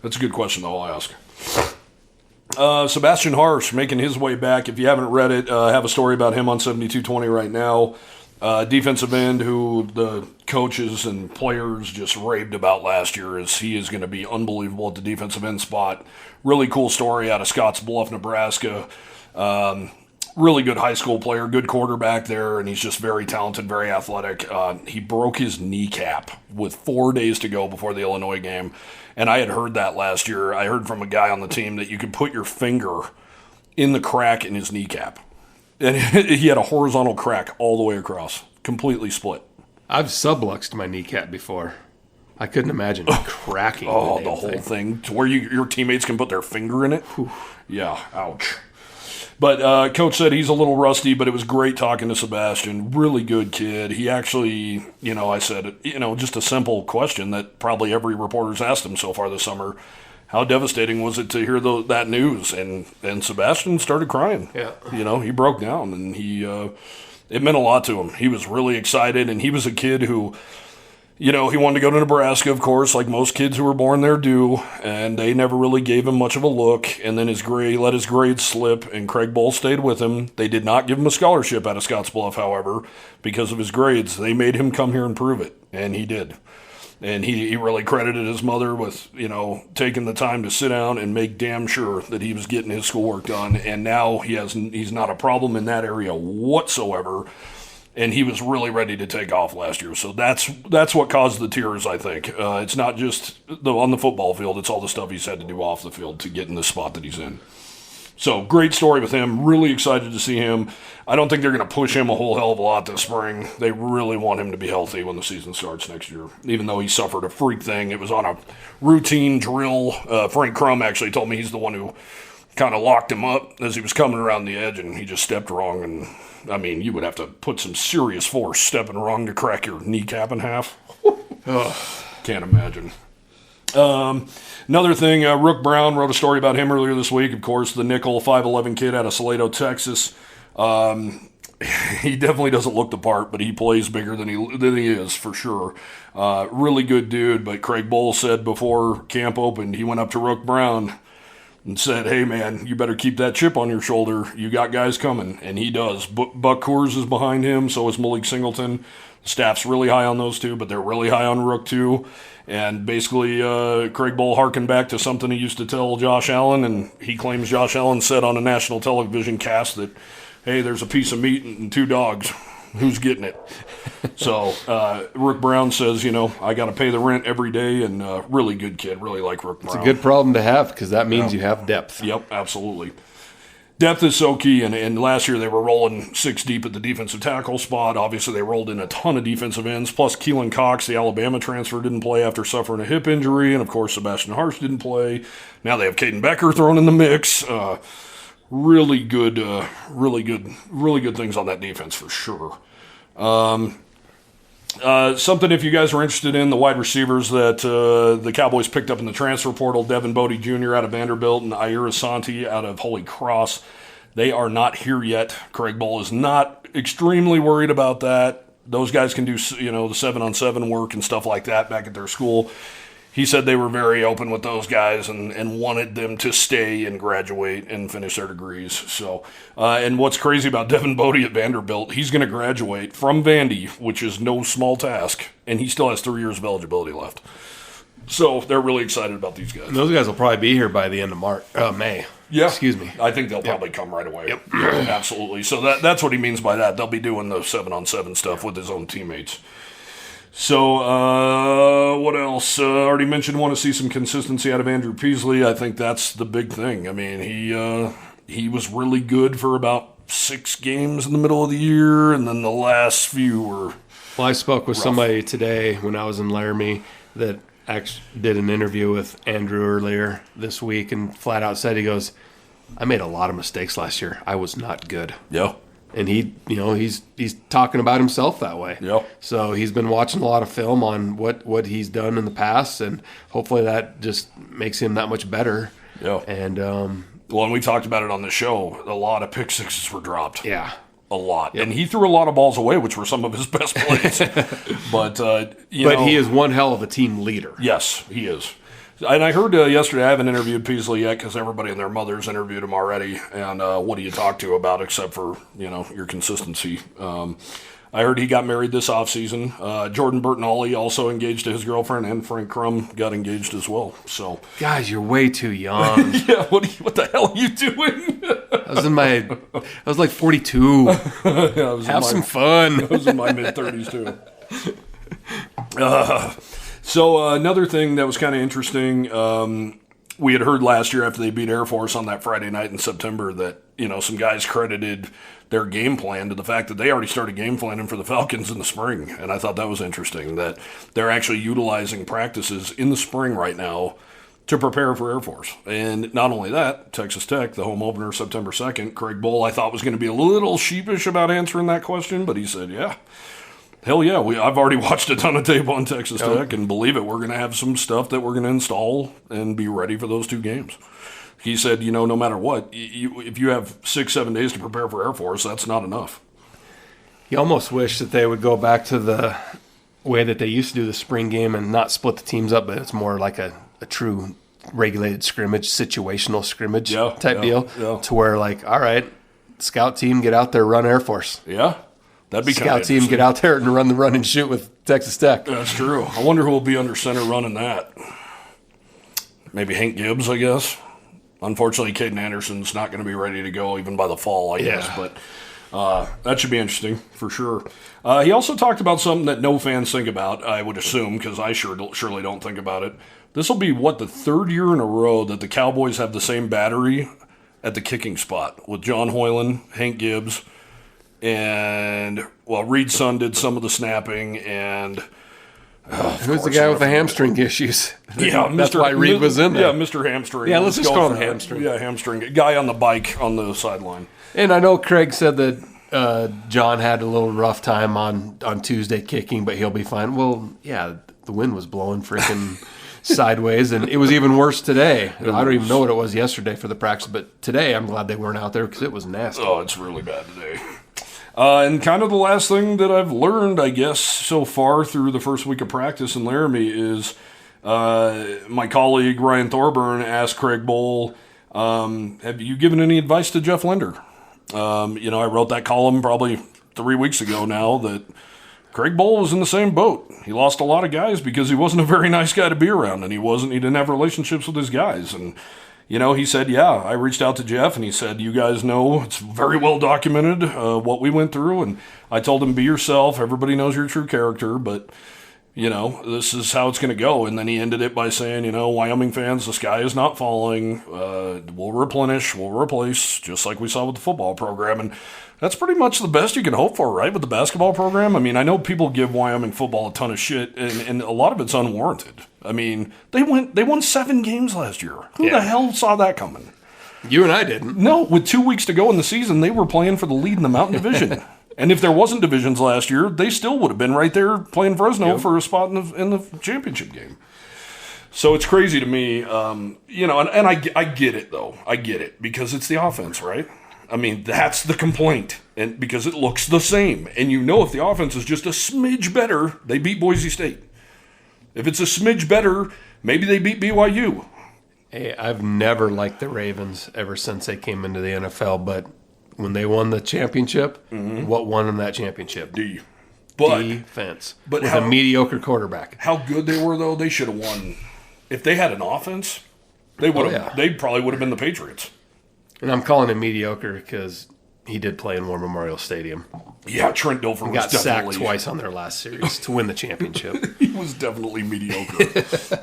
That's a good question, though, I'll ask. Sebastian Harsh making his way back. If you haven't read it, I have a story about him on 7220 right now. Defensive end who the coaches and players just raved about last year, as he is going to be unbelievable at the defensive end spot. Really cool story out of Scotts Bluff, Nebraska. Really good high school player, good quarterback there, and he's just very talented, very athletic. He broke his kneecap with 4 days to go before the Illinois game, and I had heard that last year. I heard from a guy on the team that you could put your finger in the crack in his kneecap. And he had a horizontal crack all the way across, completely split. I've subluxed my kneecap before. I couldn't imagine cracking the whole thing to where your teammates can put their finger in it. Whew. Yeah, ouch. But Coach said he's a little rusty, but it was great talking to Sebastian. Really good kid. He actually, I said, just a simple question that probably every reporter's asked him so far this summer. How devastating was it to hear that news? And Sebastian started crying. Yeah. He broke down, and it meant a lot to him. He was really excited, and he was a kid who, he wanted to go to Nebraska, of course, like most kids who were born there do, and they never really gave him much of a look. And then he let his grades slip, and Craig Bull stayed with him. They did not give him a scholarship out of Scotts Bluff, however, because of his grades. They made him come here and prove it, and he did. And he really credited his mother with, taking the time to sit down and make damn sure that he was getting his schoolwork done. And now he's not a problem in that area whatsoever. And he was really ready to take off last year. So that's what caused the tears, I think. It's not just on the football field. It's all the stuff he's had to do off the field to get in the spot that he's in. So great story with him. Really excited to see him. I don't think they're going to push him a whole hell of a lot this spring. They really want him to be healthy when the season starts next year, even though he suffered a freak thing. It was on a routine drill. Frank Crum actually told me he's the one who kind of locked him up as he was coming around the edge, and he just stepped wrong. And, I mean, you would have to put some serious force stepping wrong to crack your kneecap in half. Can't imagine. Another thing, Rook Brown wrote a story about him earlier this week. Of course, the nickel 5'11" kid out of Salado, Texas. He definitely doesn't look the part, but he plays bigger than he is, for sure. Really good dude, but Craig Bowl said before camp opened, he went up to Rook Brown and said, hey, man, you better keep that chip on your shoulder. You got guys coming, and he does. Buck Coors is behind him, so is Malik Singleton. The staff's really high on those two, but they're really high on Rook, too. And basically, Craig Bowl harkened back to something he used to tell Josh Allen, and he claims Josh Allen said on a national television cast that, hey, there's a piece of meat and 2 dogs. Who's getting it? So Rook Brown says, I got to pay the rent every day, and really good kid. Really like Rook Brown. It's a good problem to have because that means you have depth. Yep, absolutely. Depth is so key, and last year they were rolling 6 deep at the defensive tackle spot. Obviously, they rolled in a ton of defensive ends, plus Keelan Cox, the Alabama transfer, didn't play after suffering a hip injury, and, of course, Sebastian Harsh didn't play. Now they have Caden Becker thrown in the mix. Really good things on that defense for sure. Something if you guys are interested in, the wide receivers that the Cowboys picked up in the transfer portal, Devin Bodie Jr. out of Vanderbilt and Ira Santi out of Holy Cross, they are not here yet. Craig Bowl is not extremely worried about that. Those guys can do, the 7-on-7 work and stuff like that back at their school. He said they were very open with those guys and wanted them to stay and graduate and finish their degrees. So, and what's crazy about Devin Bodie at Vanderbilt, he's going to graduate from Vandy, which is no small task, and he still has 3 years of eligibility left. So they're really excited about these guys. And those guys will probably be here by the end of May. Yeah. Excuse me. I think they'll probably come right away. Yep. Yeah, absolutely. So that's what he means by that. They'll be doing the 7-on-7 stuff with his own teammates. So, what else? Already mentioned, want to see some consistency out of Andrew Peasley. I think that's the big thing. I mean, he was really good for about 6 games in the middle of the year, and then the last few were Well, I spoke with rough. somebody today when I was in Laramie that actually did an interview with Andrew earlier this week and flat out said, he goes, I made a lot of mistakes last year. I was not good. Yeah. And he's talking about himself that way. Yeah. So he's been watching a lot of film on what he's done in the past, and hopefully that just makes him that much better. Yeah. And Well, and we talked about it on the show. A lot of pick sixes were dropped. yeah, A lot. Yep. And he threw a lot of balls away, which were some of his best plays. But he is one hell of a team leader. Yes, he is. And I heard yesterday, I haven't interviewed Peasley yet because everybody and their mothers interviewed him already. And what do you talk to about except for, your consistency? I heard he got married this offseason. Jordan Burton-Ollie also engaged to his girlfriend, and Frank Crum got engaged as well. So, Guys, you're way too young. yeah, what the hell are you doing? I was like 42. Yeah, Have some fun. I was in my mid-30s, too. So another thing that was kind of interesting, we had heard last year after they beat Air Force on that Friday night in September that, some guys credited their game plan to the fact that they already started game planning for the Falcons in the spring. And I thought that was interesting, that they're actually utilizing practices in the spring right now to prepare for Air Force. And not only that, Texas Tech, the home opener September 2nd, Craig Bowl, I thought was going to be a little sheepish about answering that question, but he said, yeah. Hell yeah, I've already watched a ton of tape on Texas Tech, and believe it, we're going to have some stuff that we're going to install and be ready for those 2 games. He said, no matter what, if you have 6-7 days to prepare for Air Force, that's not enough. You almost wish that they would go back to the way that they used to do the spring game and not split the teams up, but it's more like a true regulated scrimmage, situational scrimmage type deal, to where all right, scout team, get out there, run Air Force. Yeah. That'd be scout team, get out there and run the run and shoot with Texas Tech. That's true. I wonder who will be under center running that. Maybe Hank Gibbs, I guess. Unfortunately, Caden Anderson's not going to be ready to go even by the fall, I guess. But That should be interesting for sure. He also talked about something that no fans think about, I would assume, because I surely don't think about it. This will be, the third year in a row that the Cowboys have the same battery at the kicking spot with John Hoyland, Hank Gibbs, and, Reed's son did some of the snapping, and... Who's the guy with the hamstring issues? Yeah, that's why Reed was in there. Yeah, Mr. Hamstring. Yeah, let's just call him Hamstring. Yeah, Hamstring. Guy on the bike on the sideline. And I know Craig said that John had a little rough time on Tuesday kicking, but he'll be fine. Well, yeah, the wind was blowing freaking sideways, and it was even worse today. I don't even know what it was yesterday for the practice, but today I'm glad they weren't out there because it was nasty. Oh, it's really bad today. And kind of the last thing that I've learned, I guess, so far through the first week of practice in Laramie is my colleague Ryan Thorburn asked Craig Bohl, have you given any advice to Jeff Linder? I wrote that column probably 3 weeks ago now that Craig Bohl was in the same boat. He lost a lot of guys because he wasn't a very nice guy to be around, and he didn't have relationships with his guys. And he said, I reached out to Jeff, and he said, you guys know, it's very well documented what we went through, and I told him, be yourself, everybody knows your true character, but, this is how it's going to go. And then he ended it by saying, Wyoming fans, the sky is not falling, we'll replenish, we'll replace, just like we saw with the football program, and that's pretty much the best you can hope for, right, with the basketball program? I mean, I know people give Wyoming football a ton of shit, and a lot of it's unwarranted. I mean, they won 7 games last year. Who the hell saw that coming? You and I didn't. No, with 2 weeks to go in the season, they were playing for the lead in the Mountain Division. And if there wasn't divisions last year, they still would have been right there playing Fresno for a spot in the championship game. So it's crazy to me, and I get it, though. I get it, because it's the offense, right? I mean, that's the complaint, and because it looks the same. And if the offense is just a smidge better, they beat Boise State. If it's a smidge better, maybe they beat BYU. Hey, I've never liked the Ravens ever since they came into the NFL, but when they won the championship, what won them that championship? Defense. But with a mediocre quarterback. How good they were, though, they should have won. If they had an offense, they probably would have been the Patriots. And I'm calling him mediocre because he did play in War Memorial Stadium. Yeah, Trent Dilfer got sacked twice on their last series to win the championship. He was definitely mediocre,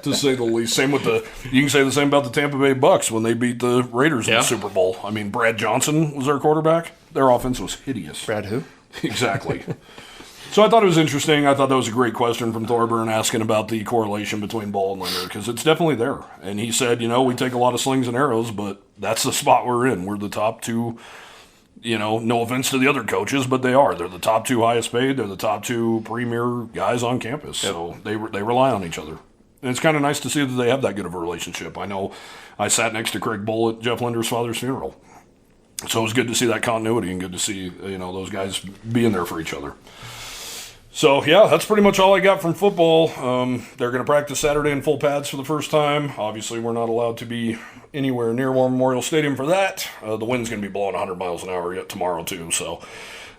to say the least. You can say the same about the Tampa Bay Bucks when they beat the Raiders in the Super Bowl. I mean, Brad Johnson was their quarterback. Their offense was hideous. Brad who? Exactly. So I thought it was interesting. I thought that was a great question from Thorburn asking about the correlation between Bohl and Linder, because it's definitely there. And he said, we take a lot of slings and arrows, but that's the spot we're in. We're the top two, no offense to the other coaches, but they are. They're the top 2 highest paid. They're the top 2 premier guys on campus. Yep. So they rely on each other. And it's kind of nice to see that they have that good of a relationship. I know I sat next to Craig Bohl at Jeff Linder's father's funeral. So it was good to see that continuity and good to see, those guys being there for each other. So, yeah, that's pretty much all I got from football. They're going to practice Saturday in full pads for the first time. Obviously, we're not allowed to be anywhere near War Memorial Stadium for that. The wind's going to be blowing 100 miles an hour yet tomorrow, too. So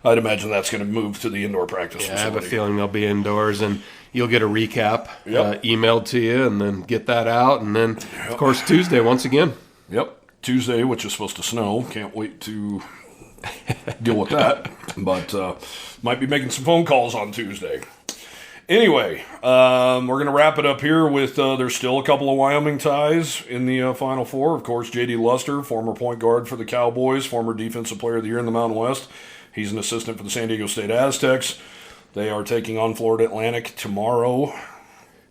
I'd imagine that's going to move to the indoor practice facility. I have a feeling they'll be indoors, and you'll get a recap emailed to you and then get that out. And then, of course, Tuesday once again. Yep, Tuesday, which is supposed to snow. Can't wait to deal with that. But might be making some phone calls on Tuesday. Anyway, we're going to wrap it up here with there's still a couple of Wyoming ties in the Final Four. Of course, J.D. Luster, former point guard for the Cowboys, former Defensive Player of the Year in the Mountain West. He's an assistant for the San Diego State Aztecs. They are taking on Florida Atlantic tomorrow.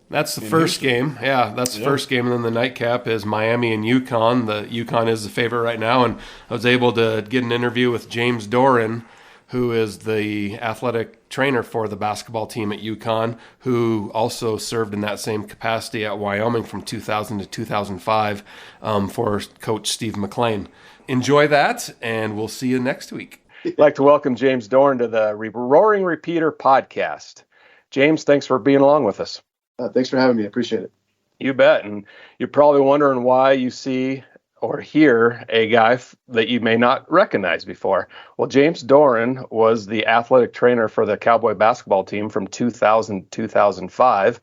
That's the first game. Yeah, that's the first game. And then the nightcap is Miami and UConn. The UConn is the favorite right now. And I was able to get an interview with James Doran, who is the athletic trainer for the basketball team at UConn, who also served in that same capacity at Wyoming from 2000 to 2005 for Coach Steve McLean. Enjoy that, and we'll see you next week. I'd like to welcome James Doran to the Roaring Repeater podcast. James, thanks for being along with us. Thanks for having me. I appreciate it. You bet. And you're probably wondering why you see or hear a guy that you may not recognize before. Well, James Doran was the athletic trainer for the Cowboy basketball team from 2000 to 2005.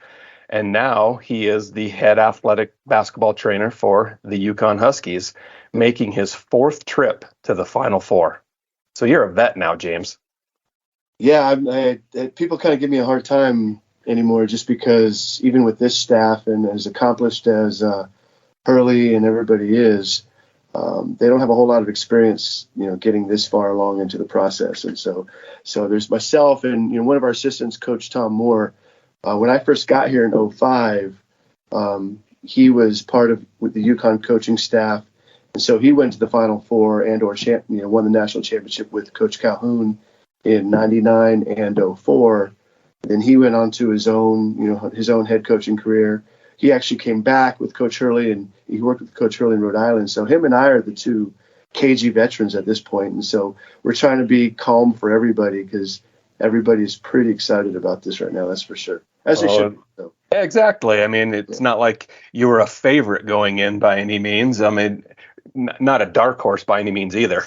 And now he is the head athletic basketball trainer for the UConn Huskies, making his 4th trip to the Final Four. So you're a vet now, James. Yeah, people kind of give me a hard time anymore just because even with this staff and as accomplished as Hurley and everybody is, they don't have a whole lot of experience, getting this far along into the process. And so there's myself and, one of our assistants, Coach Tom Moore. When I first got here in '05, he was part of with the UConn coaching staff. And so he went to the Final Four and won the national championship with Coach Calhoun in '99 and '04. Then he went on to his own head coaching career. He actually came back with Coach Hurley, and he worked with Coach Hurley in Rhode Island. So him and I are the two KG veterans at this point. And so we're trying to be calm for everybody because everybody's pretty excited about this right now. That's for sure. As they should be. So. Yeah, exactly. I mean, it's not like you were a favorite going in by any means. I mean, not a dark horse by any means either.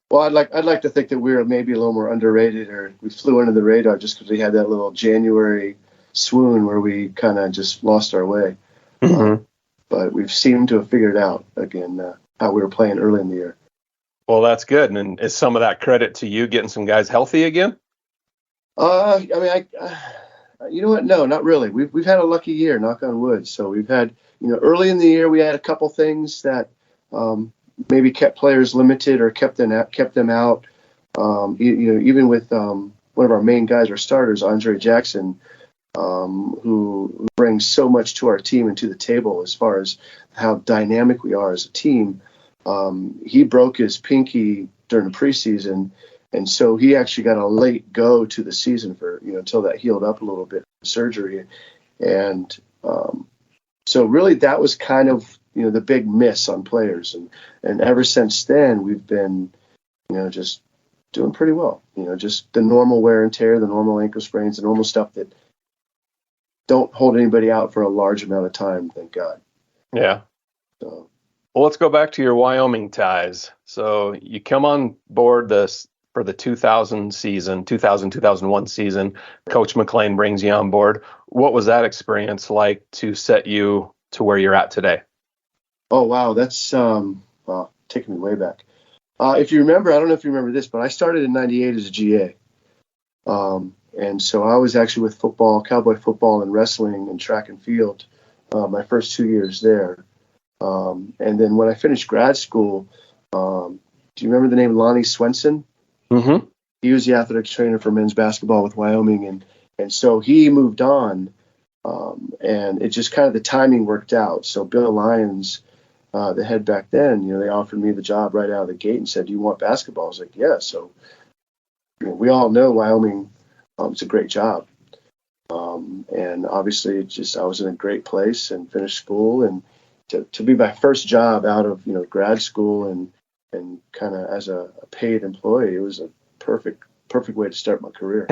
Well, I'd like to think that we were maybe a little more underrated, or we flew under the radar just because we had that little January swoon where we kind of just lost our way. Mm-hmm. But we've seemed to have figured out again how we were playing early in the year. Well, that's good. And is some of that credit to you getting some guys healthy again? I mean, you know what? No, not really. We've had a lucky year, knock on wood. So we've had, early in the year we had a couple things that maybe kept players limited or kept them out. Even with one of our main guys, our starters, Andre Jackson, who brings so much to our team and to the table as far as how dynamic we are as a team. He broke his pinky during the preseason, and so he actually got a late go to the season for until that healed up a little bit, surgery, and so really that was kind of the big miss on players, and ever since then we've been just doing pretty well. Just the normal wear and tear, the normal ankle sprains, the normal stuff that don't hold anybody out for a large amount of time, thank God. Yeah. So. Well, let's go back to your Wyoming ties. So you come on board for the 2000-2001 season. Coach McLean brings you on board. What was that experience like to set you to where you're at today? Oh, wow. That's taking me way back. If you remember, I don't know if you remember this, but I started in '98 as a GA. And so I was actually with football, cowboy football and wrestling and track and field my first 2 years there. And then when I finished grad school, do you remember the name Lonnie Swenson? Mm-hmm. He was the athletics trainer for men's basketball with Wyoming. And so he moved on. And it just kind of the timing worked out. So Bill Lyons, the head back then, they offered me the job right out of the gate and said, "Do you want basketball?" I was like, "Yeah." So we all know Wyoming, it's a great job. And obviously I was in a great place and finished school, and to be my first job out of, grad school and kind of as a paid employee, it was a perfect way to start my career.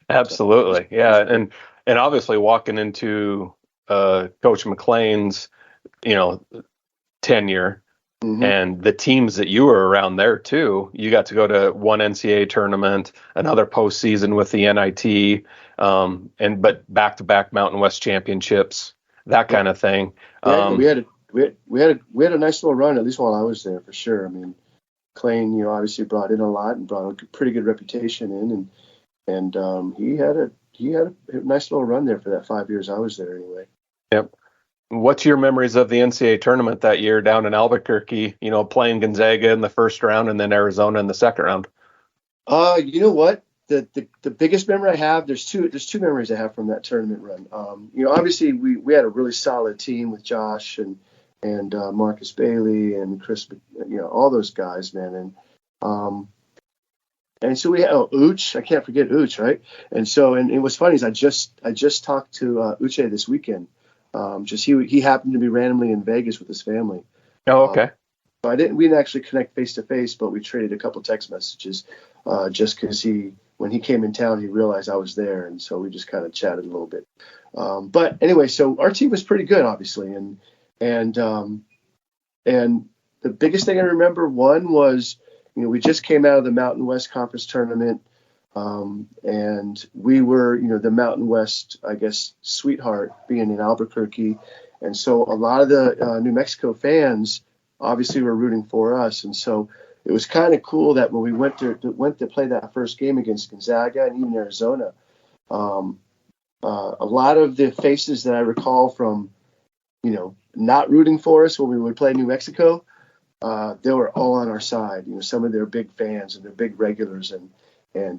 Absolutely. Yeah. And obviously walking into Coach McLean's, tenure, mm-hmm. and the teams that you were around there too, you got to go to one NCAA tournament, another postseason with the NIT, but back-to-back Mountain West championships, that kind of thing. Yeah, we had a nice little run, at least while I was there, for sure. I mean, McLean, obviously brought in a lot and brought a pretty good reputation in, and he had a nice little run there for that 5 years I was there anyway. Yep. What's your memories of the NCAA tournament that year down in Albuquerque, playing Gonzaga in the first round and then Arizona in the second round? You know what? The biggest memory I have, there's two memories I have from that tournament run. Obviously we had a really solid team with Josh and Marcus Bailey and Chris, all those guys, man. And so we had Uche. I can't forget Uche, right? And it was funny is I just talked to Uche this weekend. He happened to be randomly in Vegas with his family. Oh, okay. We didn't actually connect face to face, but we traded a couple text messages just because when he came in town, he realized I was there, and so we just kind of chatted a little bit. But anyway, so our team was pretty good, obviously, and the biggest thing I remember, one was we just came out of the Mountain West Conference tournament. And we were, the Mountain West, I guess, sweetheart being in Albuquerque. And so a lot of the New Mexico fans obviously were rooting for us. And so, it was kind of cool that when we went to play that first game against Gonzaga and even Arizona, a lot of the faces that I recall from, not rooting for us when we would play New Mexico, they were all on our side. Some of their big fans and their big regulars. And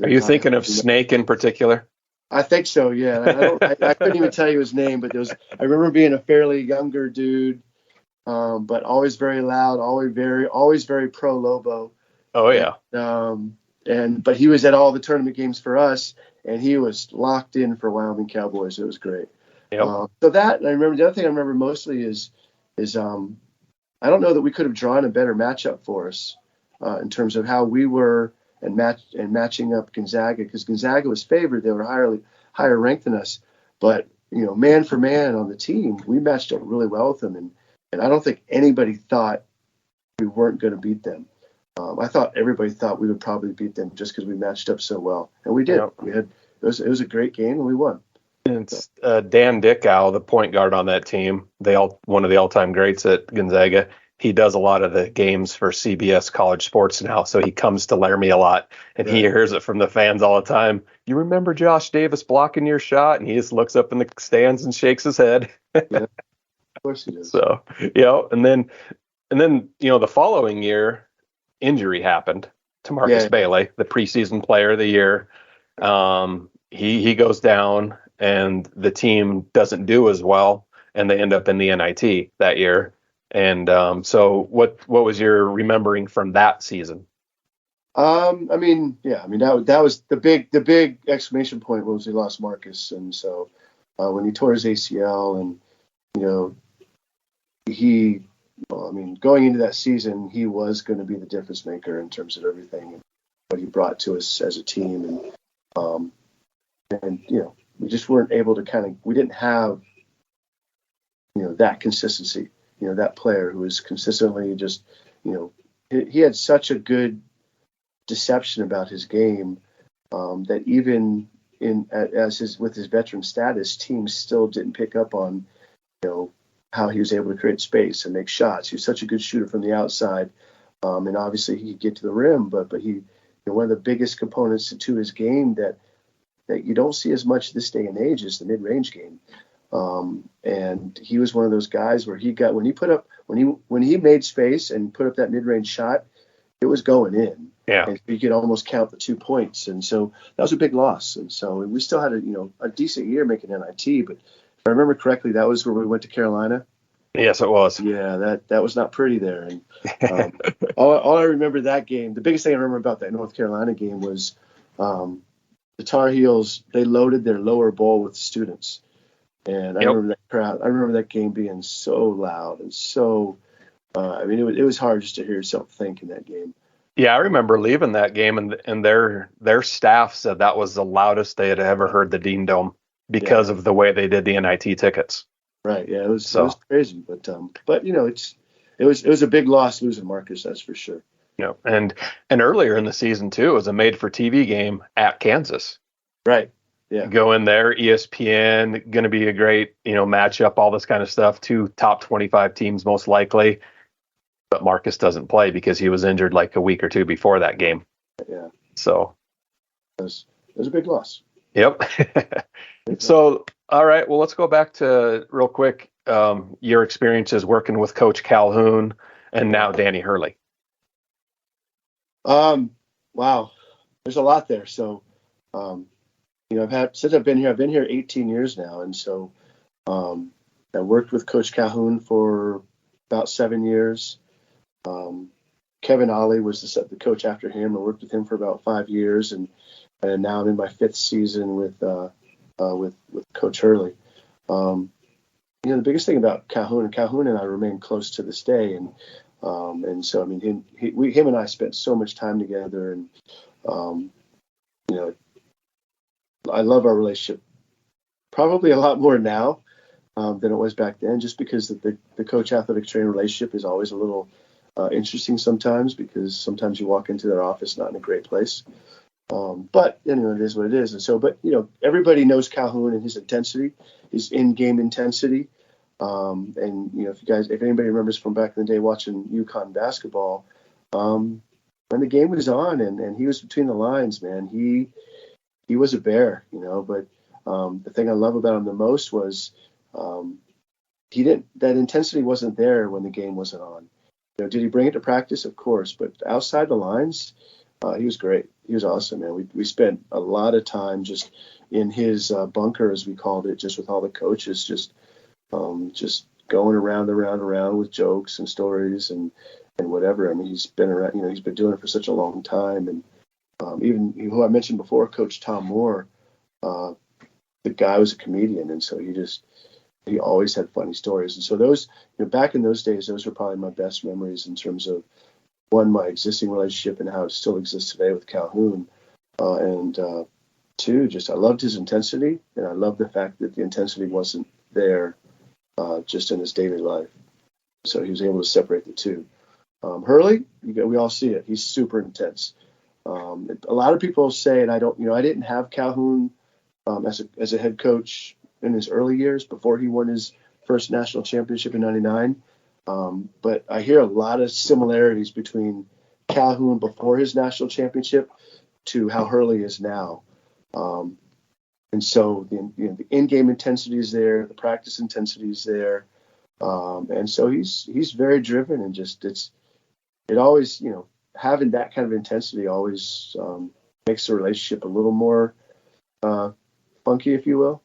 Are you thinking of Snake in particular? I think so, yeah. I couldn't even tell you his name, but I remember being a fairly younger dude, but always very loud, always very pro Lobo. Oh yeah. But he was at all the tournament games for us, and he was locked in for Wyoming Cowboys. It was great. Yep. So that, and I remember the other thing I remember mostly is I don't know that we could have drawn a better matchup for us in terms of how we were and matching up Gonzaga, because Gonzaga was favored. They were higher ranked than us, but man for man on the team, we matched up really well with them, and I don't think anybody thought we weren't going to beat them. I thought everybody thought we would probably beat them just because we matched up so well, and we did. Yep. It was a great game, and we won. It's Dan Dickow, the point guard on that team, one of the all-time greats at Gonzaga. He does a lot of the games for CBS College Sports now, so he comes to Laramie a lot, and he hears it from the fans all the time. You remember Josh Davis blocking your shot? And he just looks up in the stands and shakes his head. Yeah, of course he does. So, and then the following year, injury happened to Marcus Bailey, the preseason player of the year. He goes down, and the team doesn't do as well, and they end up in the NIT that year. And so what was your remembering from that season? That was the big exclamation point was he lost Marcus. And so when he tore his ACL and, going into that season, he was going to be the difference maker in terms of everything and what he brought to us as a team. And we just weren't able to we didn't have, that consistency. That player who was consistently just, he had such a good deception about his game that even with his veteran status, teams still didn't pick up on, how he was able to create space and make shots. He was such a good shooter from the outside, and obviously he could get to the rim. But he, one of the biggest components to his game that you don't see as much this day and age is the mid-range game. And he was one of those guys where when he made space and put up that mid-range shot, it was going in. Yeah. And you could almost count the 2 points. And so that was a big loss. And so we still had a decent year making NIT, but if I remember correctly, that was where we went to Carolina. Yes, it was. Yeah, that was not pretty there. And all I remember that game, the biggest thing I remember about that North Carolina game was the Tar Heels, they loaded their lower bowl with students. And I remember that crowd. I remember that game being so loud and so. It was hard just to hear yourself think in that game. Yeah, I remember leaving that game, and their staff said that was the loudest they had ever heard the Dean Dome because of the way they did the NIT tickets. Right. Yeah, it was crazy, but it was a big loss losing Marcus, that's for sure. And earlier in the season too, it was a made-for-TV game at Kansas. Right. Yeah. Go in there, ESPN, going to be a great, matchup, all this kind of stuff. 2 top 25 teams most likely. But Marcus doesn't play because he was injured like a week or two before that game. Yeah. So it was a big loss. Yep. So, all right. Well, let's go back to real quick your experiences working with Coach Calhoun and now Danny Hurley. Wow. There's a lot there. So, since I've been here 18 years now. And so I worked with Coach Calhoun for about 7 years. Kevin Ollie was the coach after him. I worked with him for about 5 years. And now I'm in my 5th season with Coach Hurley. The biggest thing about Calhoun and I remain close to this day. And so, him and I spent so much time together, and, I love our relationship probably a lot more now than it was back then, just because the coach athletic trainer relationship is always a little interesting sometimes, because sometimes you walk into their office not in a great place. But it is what it is. And so, but everybody knows Calhoun and his intensity, his in-game intensity. If anybody remembers from back in the day watching UConn basketball, when the game was on and he was between the lines, man, he was a bear, But the thing I love about him the most was that intensity wasn't there when the game wasn't on. Did he bring it to practice? Of course, but outside the lines, he was great. He was awesome, man. We spent a lot of time just in his bunker, as we called it, just with all the coaches, just going around with jokes and stories and whatever. I mean, he's been around. He's been doing it for such a long time. And even who I mentioned before, Coach Tom Moore, the guy was a comedian, and so he always had funny stories. And so those, back in those days, those were probably my best memories in terms of, one, my existing relationship and how it still exists today with Calhoun. And two, I loved his intensity, and I loved the fact that the intensity wasn't there just in his daily life. So he was able to separate the two. Hurley, we all see it. He's super intense. A lot of people say, and I didn't have Calhoun as a head coach in his early years before he won his first national championship in '99. But I hear a lot of similarities between Calhoun before his national championship to how Hurley is now. And so the in-game intensity is there, the practice intensity is there. And so he's very driven, and it always, having that kind of intensity always makes the relationship a little more funky, if you will.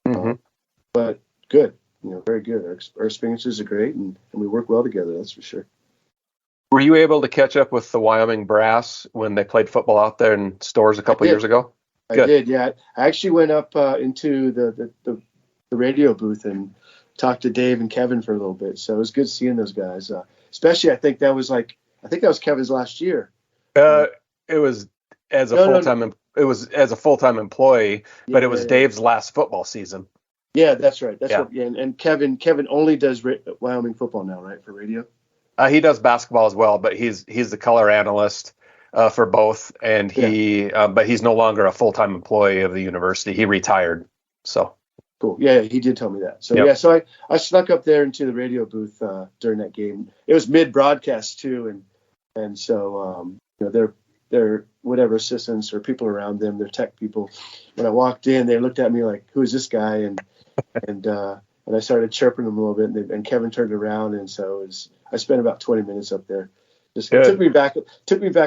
Mm-hmm. But good, very good. Our experiences are great, and we work well together, that's for sure. Were you able to catch up with the Wyoming brass when they played football out there in Stores a couple years ago? Good. I did, yeah. I actually went up into the radio booth and talked to Dave and Kevin for a little bit. So it was good seeing those guys. Especially, I think that was Kevin's last year. It was as a full-time. It was as a full-time employee, but it was Dave's last football season. Yeah, that's right. And Kevin only does Wyoming football now, right, for radio? He does basketball as well, but he's the color analyst for both, and but he's no longer a full-time employee of the university. He retired. So cool. Yeah, he did tell me that. So so I snuck up there into the radio booth during that game. It was mid-broadcast too, and so they're whatever assistants or people around them, they're tech people. When I walked in, they looked at me like, "Who is this guy?" And I started chirping them a little bit, and Kevin turned around, and so I spent about 20 minutes up there. It took me back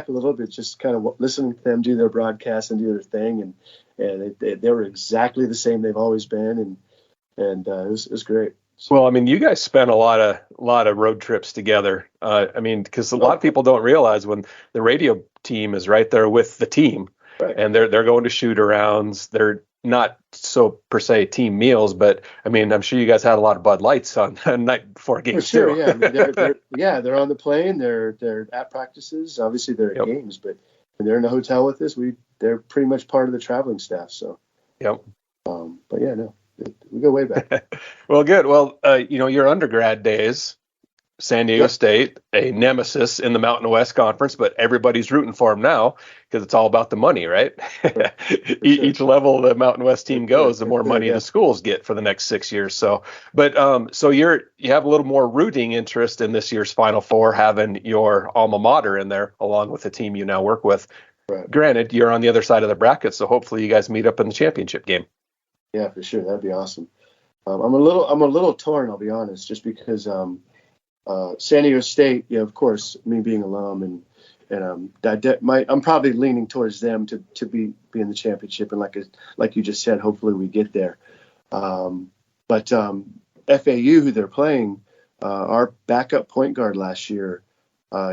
a little bit, just kind of listening to them do their broadcast and do their thing, and they were exactly the same they've always been, and it was great. So, well, I mean, you guys spent a lot of road trips together. I mean, because a lot of people don't realize when the radio team is right there with the team, right, and they're going to shoot arounds. They're not so per se team meals, but I mean, I'm sure you guys had a lot of Bud Lights on the night before games. For sure, too. yeah. I mean, they're on the plane. They're at practices. Obviously, they're at games, but when they're in the hotel with us, they're pretty much part of the traveling staff. So, but yeah, no, we go way back. Well, good. Well, your undergrad days, San Diego State, a nemesis in the Mountain West Conference, but everybody's rooting for them now because it's all about the money, right? Each level the Mountain West team goes, the more money the schools get for the next 6 years. So, but so you have a little more rooting interest in this year's Final Four, having your alma mater in there along with the team you now work with. Right. Granted, you're on the other side of the bracket, so hopefully you guys meet up in the championship game. Yeah, for sure, that'd be awesome. I'm a little torn, I'll be honest, just because San Diego State, of course, me being alum and I'm probably leaning towards them to be in the championship, and like you just said, hopefully we get there. But FAU, who they're playing, our backup point guard last year,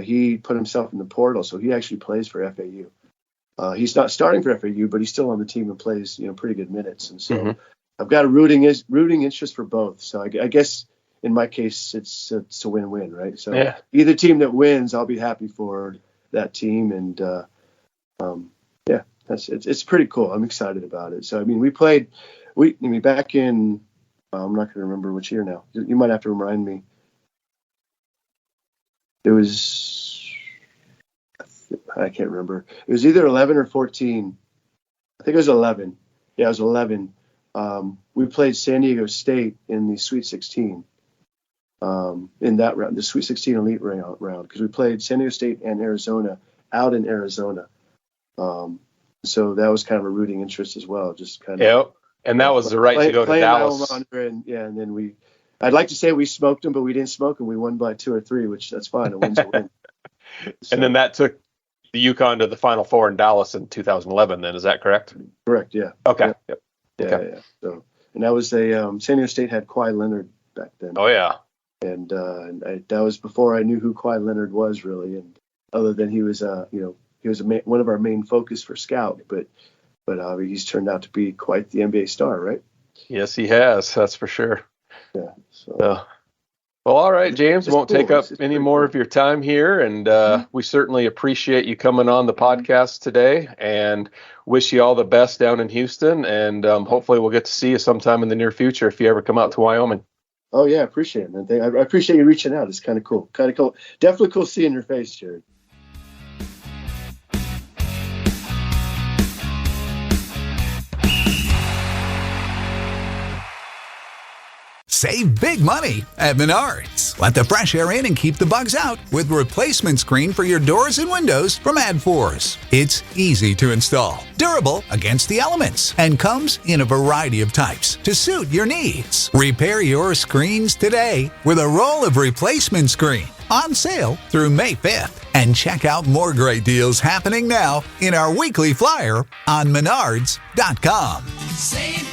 he put himself in the portal, so he actually plays for FAU. He's not starting for FAU, but he's still on the team and plays pretty good minutes, and so I've got a rooting interest for both. So I guess. In my case, it's a win-win, right? So either team that wins, I'll be happy for that team, and it's pretty cool. I'm excited about it. So I mean, we back in I'm not going to remember which year now. You might have to remind me. It was I can't remember. It was either 11 or 14. I think it was 11. Yeah, it was 11. We played San Diego State in the Sweet 16. In that round, the Sweet 16 Elite round, because we played San Diego State and Arizona out in Arizona. So that was kind of a rooting interest as well. Just kind of. Yep. And that was the right to go to Dallas. And then I'd like to say we smoked them, but we didn't smoke them. We won by 2 or 3, which that's fine. A win's a win. So, and then that took the UConn to the Final Four in Dallas in 2011. Then is that correct? Correct. Yeah. Okay. Yeah. Yep. Yeah. So, and that was San Diego State had Kawhi Leonard back then. Oh yeah. And that was before I knew who Kawhi Leonard was really, and other than he was one of our main focus for scout, but he's turned out to be quite the NBA star, right? Yes, he has. That's for sure. Yeah. So. Well, all right, James. Won't cool. take up It's any pretty more cool. of your time here, and we certainly appreciate you coming on the podcast today, and wish you all the best down in Houston, and hopefully we'll get to see you sometime in the near future if you ever come out to Wyoming. Oh yeah, I appreciate it, man. I appreciate you reaching out. It's kind of cool. Definitely cool seeing your face, Jared. Save big money at Menards. Let the fresh air in and keep the bugs out with replacement screen for your doors and windows from Ad4s. It's easy to install, durable against the elements, and comes in a variety of types to suit your needs. Repair your screens today with a roll of replacement screen on sale through May 5th. And check out more great deals happening now in our weekly flyer on Menards.com. Save